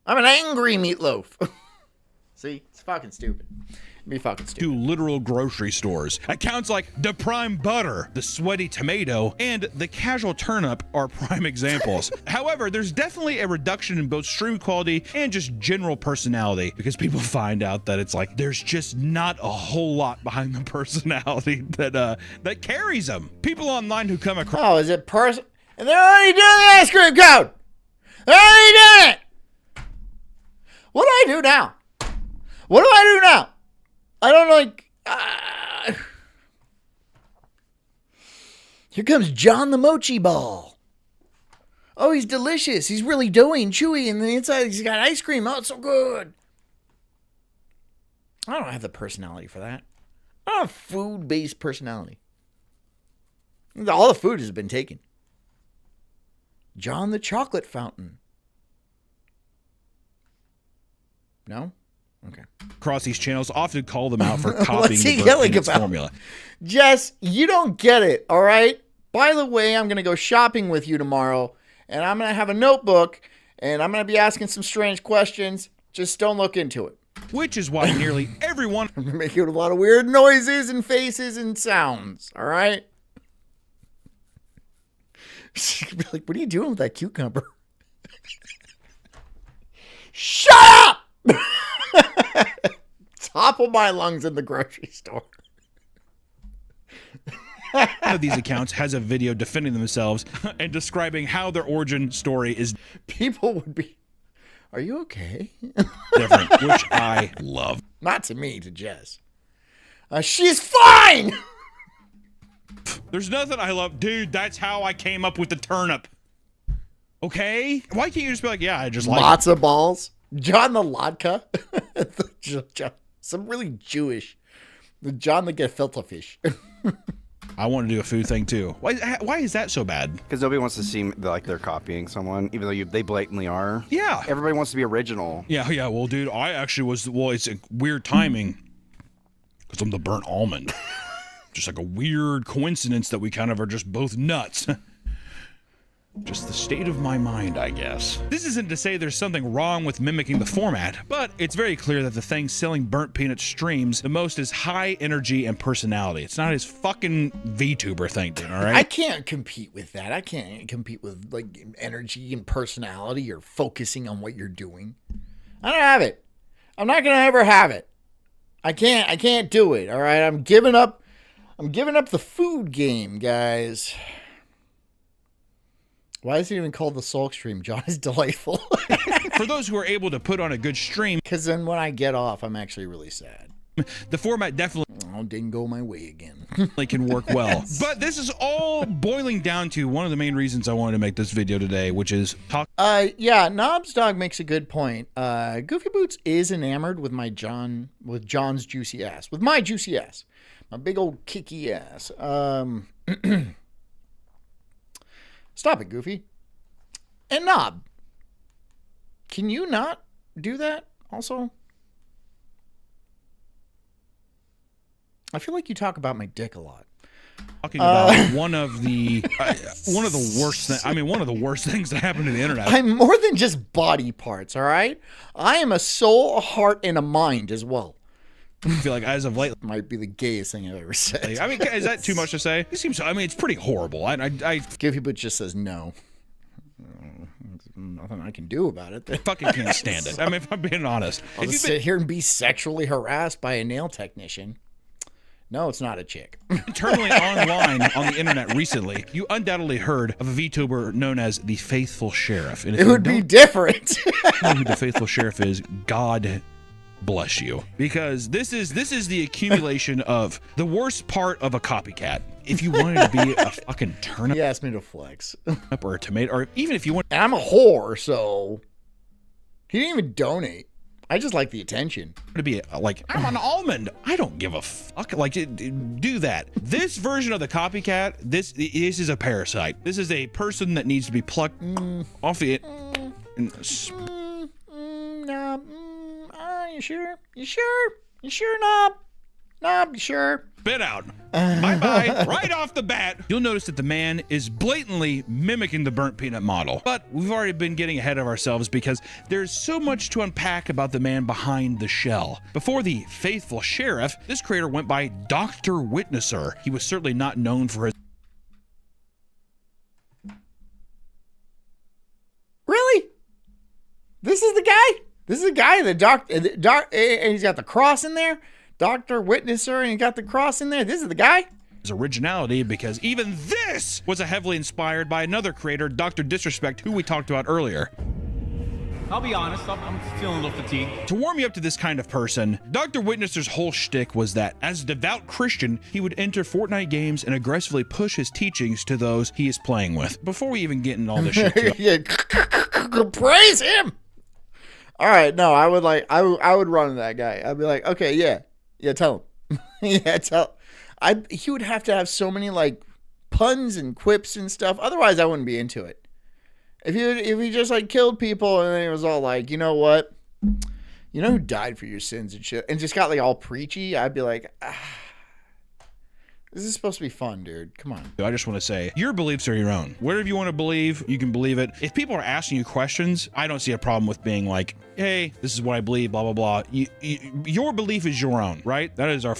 I'm an angry meatloaf. See, it's fucking stupid. Be fucking stupid. To literal grocery stores. Accounts like the prime butter, the sweaty tomato, and the casual turnip are prime examples. However, there's definitely a reduction in both stream quality and just general personality because people find out that it's like there's just not a whole lot behind the personality that carries them. People online who come across. Oh, is it person? And they're already doing the ice cream cone. They're already doing it. What do I do now? What do I do now? I don't like. Here comes John the Mochi Ball. Oh, he's delicious. He's really doughy and chewy, and the inside he's got ice cream. Oh, it's so good. I don't have the personality for that. I don't have food-based personality. All the food has been taken. John the Chocolate Fountain. No? Okay. Across these channels often call them out for copying What's he yelling about? Formula. Jess, you don't get it, all right? By the way, I'm going to go shopping with you tomorrow, and I'm going to have a notebook, and I'm going to be asking some strange questions. Just don't look into it. Which is why nearly everyone... I'm making a lot of weird noises and faces and sounds, all right? She'd be like, what are you doing with that cucumber? Shut up! Top of my lungs in the grocery store. One of these accounts has a video defending themselves and describing how their origin story is. People would be, are you okay? Different, which I love. Not to me, to Jess. She's fine! There's nothing I love. Dude, that's how I came up with the turnip. Okay? Why can't you just be like, yeah, I just like matzo balls? John the Ladka? Some really Jewish. The John the Gefilte fish. I want to do a food thing too. Why is that so bad? Because nobody wants to seem like they're copying someone, even though they blatantly are. Yeah. Everybody wants to be original. Yeah. Well, dude, I actually was. Well, it's a weird timing because I'm the burnt almond. Just like a weird coincidence that we kind of are just both nuts. Just the state of my mind, I guess. This isn't to say there's something wrong with mimicking the format, but it's very clear that the thing selling burnt peanut streams the most is high energy and personality. It's not his fucking VTuber thing, dude, all right? I can't compete with that. I can't compete with like energy and personality or focusing on what you're doing. I don't have it. I'm not gonna ever have it. I can't do it, all right? I'm giving up the food game, guys. Why is it even called the Sulk stream? John is delightful. For those who are able to put on a good stream. Because then when I get off, I'm actually really sad. The format definitely didn't go my way again. Can work well. But this is all boiling down to one of the main reasons I wanted to make this video today, which is talk. Yeah, Knobs Dog makes a good point. Goofy Boots is enamored with John's juicy ass. With my juicy ass. My big old kicky ass. Stop it, Goofy. And Knob, can you not do that also? I feel like you talk about my dick a lot. Talking about one of the worst things. I mean, one of the worst things that happened to the internet. I'm more than just body parts, all right? I am a soul, a heart, and a mind as well. I feel like as of late might be the gayest thing I've ever said. I mean, is that too much to say? It seems. I mean, it's pretty horrible. Goofy Boots just says no. Nothing I can do about it. I fucking can't stand it. I mean, if I'm being honest, I'll just sit here and be sexually harassed by a nail technician. No, it's not a chick. Internally online on the internet recently, you undoubtedly heard of a VTuber known as the Faithful Sheriff. And it would be different. Know who the Faithful Sheriff is? God bless you, because this is the accumulation of the worst part of a copycat. If you wanted to be a fucking turnip, he asked me to flex, or a tomato, or even if you want, and I'm a whore, so he didn't even donate. I just like the attention. To be like, I'm an almond. I don't give a fuck. Like, do that. This version of the copycat, this is a parasite. This is a person that needs to be plucked off the. You sure? You sure? You sure, Knob? Knob, you sure? Spit out. Bye-bye. Right off the bat. You'll notice that the man is blatantly mimicking the burnt peanut model. But we've already been getting ahead of ourselves because there's so much to unpack about the man behind the shell. Before the faithful sheriff, this creator went by Dr. Witnesser. He was certainly not known for his... Really? This is the guy? This is the guy, and he's got the cross in there? Dr. Witnesser, and he got the cross in there. This is the guy? His originality, because even this was heavily inspired by another creator, Dr. Disrespect, who we talked about earlier. I'll be honest, I'm feeling a little fatigued. To warm you up to this kind of person, Dr. Witnesser's whole shtick was that, as a devout Christian, he would enter Fortnite games and aggressively push his teachings to those he is playing with. Before we even get into all this shit, praise him! All right, no, I would run that guy. I'd be like, okay, yeah, tell him. He would have to have so many like puns and quips and stuff. Otherwise, I wouldn't be into it. If he just like killed people and then he was all like, you know what, you know who died for your sins and shit, and just got like all preachy, I'd be like, this is supposed to be fun, dude. Come on. I just want to say, your beliefs are your own. Whatever you want to believe, you can believe it. If people are asking you questions, I don't see a problem with being like, hey, this is what I believe, blah, blah, blah. Your belief is your own, right? That is our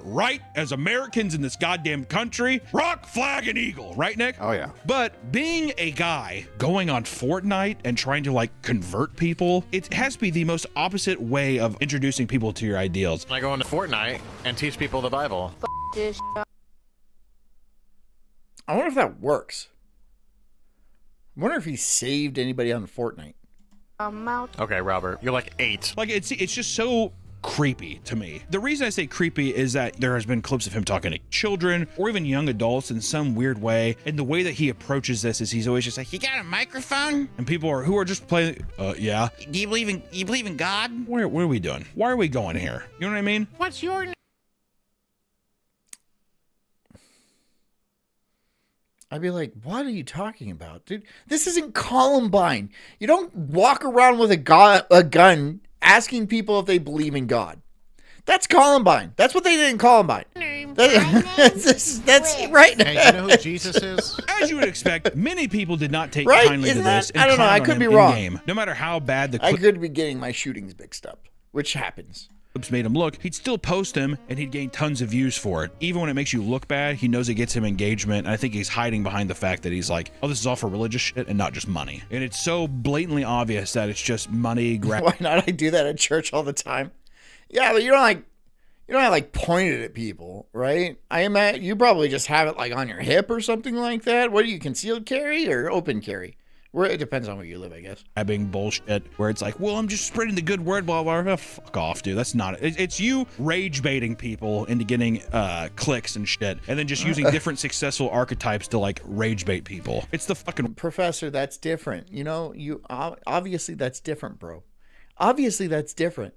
right as Americans in this goddamn country. Rock, flag, and eagle, right, Nick? Oh, yeah. But being a guy going on Fortnite and trying to like convert people, it has to be the most opposite way of introducing people to your ideals. I go into Fortnite and teach people the Bible. I wonder if that works. I wonder if he saved anybody on Fortnite. Okay, Robert, you're like 8. Like, it's just so creepy to me. The reason I say creepy is that there has been clips of him talking to children or even young adults in some weird way, and the way that he approaches this is he's always just like, you got a microphone? And people who are just playing, yeah. Do you believe in God? What are we doing? Why are we going here? You know what I mean? What's your name? I'd be like, what are you talking about, dude? This isn't Columbine. You don't walk around with a gun asking people if they believe in God. That's Columbine. That's what they did in Columbine. That's right. Hey, you know who Jesus is? As you would expect, many people did not take kindly to this. I don't know. I could be wrong. Game. No matter how bad the I could be getting my shootings mixed up, which happens. Made him look, he'd still post him and he'd gain tons of views for it. Even when it makes you look bad, he knows it gets him engagement. And I think he's hiding behind the fact that he's like, oh, this is all for religious shit and not just money. And it's so blatantly obvious that it's just money. Why not? I do that at church all the time. Yeah, but you don't like point it at people, right? I imagine you probably just have it like on your hip or something like that. What do you, concealed carry or open carry? Where it depends on where you live, I guess. Having bullshit where it's like, well, I'm just spreading the good word, blah, blah, blah. Fuck off, dude. That's not it. It's you rage baiting people into getting clicks and shit, and then just using different successful archetypes to like rage bait people. It's the fucking professor. That's different. You know, obviously that's different, bro. Obviously that's different.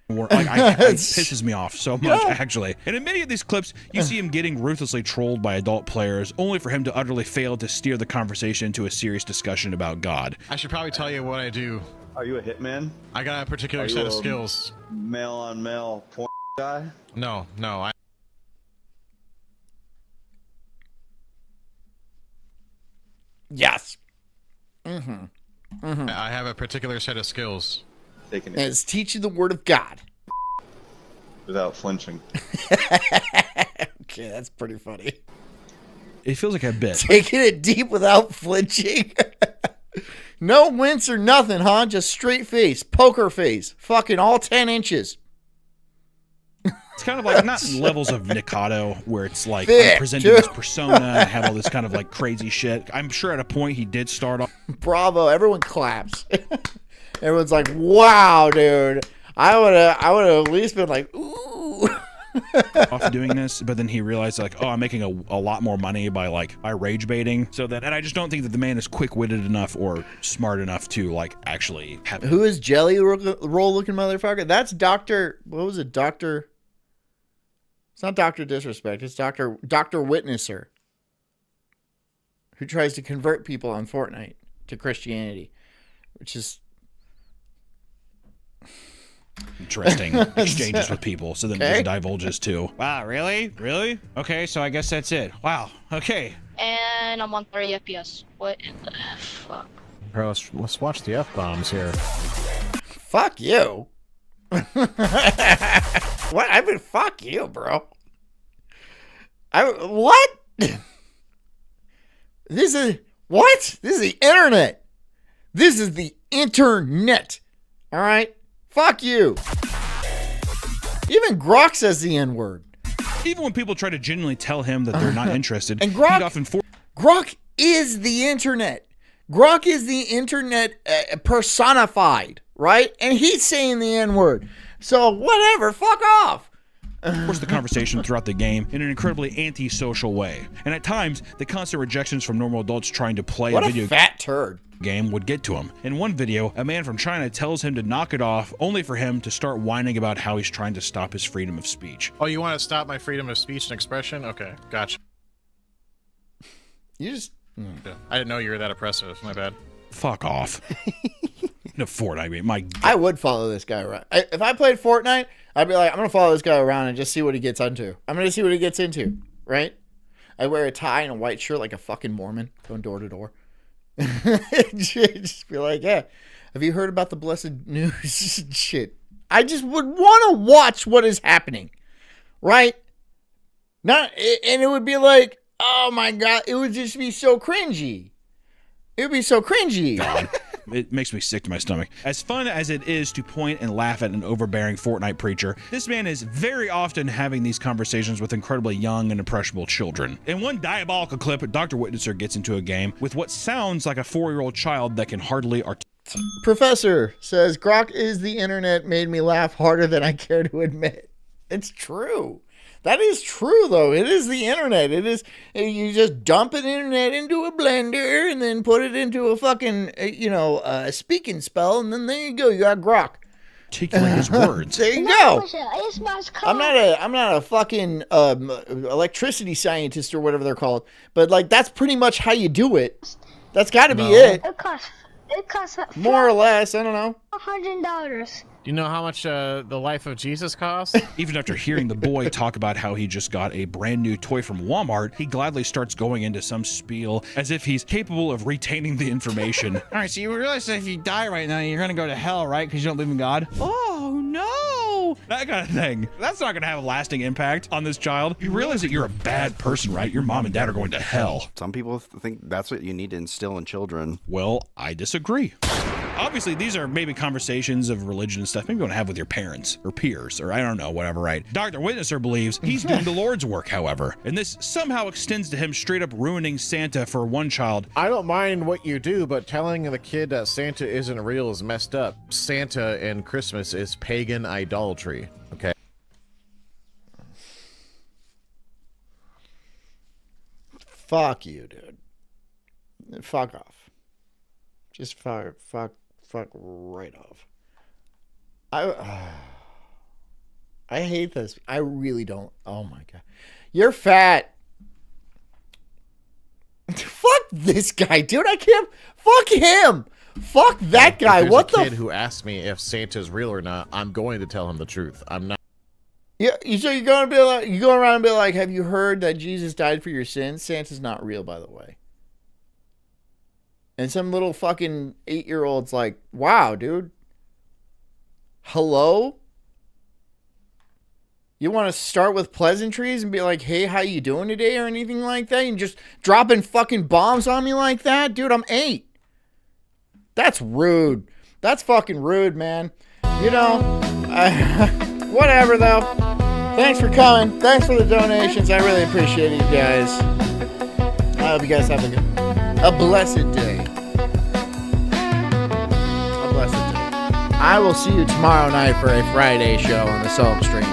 It pisses me off so much, actually. And in many of these clips, you see him getting ruthlessly trolled by adult players, only for him to utterly fail to steer the conversation into a serious discussion about God. I should probably tell you what I do. Are you a hitman? I got a particular set of skills. Male on male porn guy? No. Yes. I have a particular set of skills. And it's teaching the word of God. Without flinching. Okay, that's pretty funny. It feels like a bit. Taking it deep without flinching. No wince or nothing, huh? Just straight face, poker face, fucking all 10 inches. It's kind of like, not levels of Nikado where it's like I'm presenting this persona and have all this kind of like crazy shit. I'm sure at a point he did start off. Bravo, everyone claps. Everyone's like, wow, dude. I would have at least been like, ooh. off doing this, but then he realized like, oh, I'm making a lot more money by rage baiting. So that, and I just don't think that the man is quick-witted enough or smart enough to like actually have. Who is Jelly Roll looking motherfucker? That's Dr. What was it? Dr. It's not Dr. Disrespect. It's Dr. Witnesser, who tries to convert people on Fortnite to Christianity, which is interesting exchanges with people. So then it just divulges too. Wow, really? Okay, so I guess that's it. Wow. Okay. And I'm on 30 FPS. What in the fuck? Bro, let's watch the F-bombs here. Fuck you. What? I mean, fuck you, bro. What? This is what? This is the internet. This is the internet. All right? Fuck you. Even Grok says the N-word. Even when people try to genuinely tell him that they're not interested, and Grok is the internet. Grok is the internet personified, right? And he's saying the N-word. So whatever, fuck off. Force the conversation throughout the game in an incredibly antisocial way. And at times, the constant rejections from normal adults trying to play a video fat turd game would get to him. In one video, a man from China tells him to knock it off, only for him to start whining about how he's trying to stop his freedom of speech. Oh, you want to stop my freedom of speech and expression? Okay, gotcha. You just... I didn't know you were that oppressive. My bad. Fuck off. No, Fortnite, I would follow this guy around. If I played Fortnite, I'd be like, I'm going to follow this guy around and just see what he gets into. I'm going to see what he gets into, right? I wear a tie and a white shirt like a fucking Mormon, going door to door. Just be like, yeah, have you heard about the blessed news? Shit. I just would want to watch what is happening, right? And it would be like, oh my God, it would just be so cringy. It would be so cringy. God. It makes me sick to my stomach. As fun as it is to point and laugh at an overbearing Fortnite preacher, this man is very often having these conversations with incredibly young and impressionable children. In one diabolical clip, Dr. Witnesser gets into a game with what sounds like a 4-year-old child that can hardly articulate. Professor says, Grok is the internet made me laugh harder than I care to admit. It's true. That is true, though. It is the internet. It is, you just dump an internet into a blender and then put it into a fucking, a speaking spell, and then there you go. You got Grok. Articulate his words. There you go. I'm not a fucking electricity scientist or whatever they're called, but like that's pretty much how you do it. That's got to be it. It costs more or less. I don't know. $100. Do you know how much the life of Jesus costs? Even after hearing the boy talk about how he just got a brand new toy from Walmart, he gladly starts going into some spiel as if he's capable of retaining the information. All right, so you realize that if you die right now, you're going to go to hell, right? Because you don't believe in God? Oh, no. That kind of thing. That's not going to have a lasting impact on this child. You realize that you're a bad person, right? Your mom and dad are going to hell. Some people think that's what you need to instill in children. Well, I disagree. Obviously, these are maybe conversations of religion and stuff maybe you want to have with your parents or peers or I don't know, whatever, right? Dr. Witnesser believes he's doing the Lord's work, however, and this somehow extends to him straight up ruining Santa for one child. I don't mind what you do, but telling the kid that Santa isn't real is messed up. Santa and Christmas is pagan idolatry, okay? Fuck you, dude. Fuck off. Just fuck right off. I hate this. I really don't. Oh my God. You're fat. Fuck this guy, dude. I can't. Fuck him. Fuck that guy. What the kid who asked me if Santa's real or not, I'm going to tell him the truth. I'm not. Yeah, so you're going to be like, you go around and be like, have you heard that Jesus died for your sins? Santa's not real, by the way. And some little fucking 8-year-old's like, wow, dude. Hello? You want to start with pleasantries and be like, hey, how you doing today or anything like that? And just dropping fucking bombs on me like that? Dude, I'm 8. That's rude. That's fucking rude, man. You know, whatever, though. Thanks for coming. Thanks for the donations. I really appreciate it, you guys. I hope you guys have a blessed day. A blessed day. I will see you tomorrow night for a Friday show on the Sulk stream.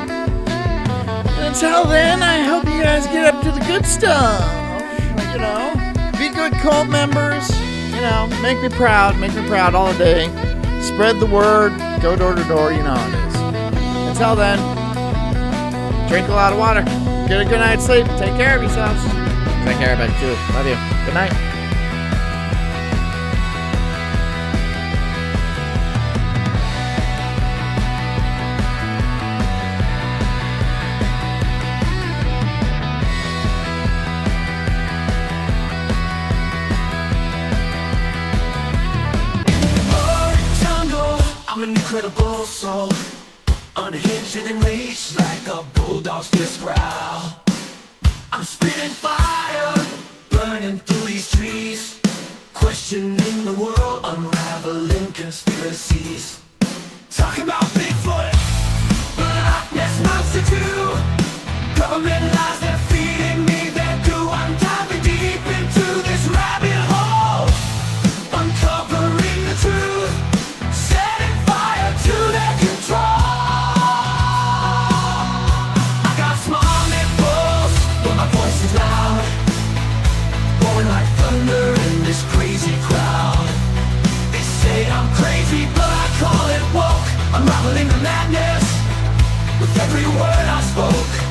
Until then, I hope you guys get up to the good stuff. You know, be good cult members. You know, make me proud all day. Spread the word, go door to door, you know how it is. Until then, drink a lot of water, get a good night's sleep, take care of yourselves. Take care of you too. Love you. Good night. I'm an incredible soul, unhinged and enraged like a bulldog's fist growl. I'm spitting fire, burning through these trees, questioning the world, unraveling conspiracies. Talking about Bigfoot, Loch Ness Monster too, government lies, they're feeding me their goo. I'm diving deep into this rabbit hole, uncovering the truth, setting fire to their control. I got small nipples, but my voice is loud, blowing like thunder in this crazy crowd. They say I'm crazy, but I call it woke, unraveling the madness with every word I spoke.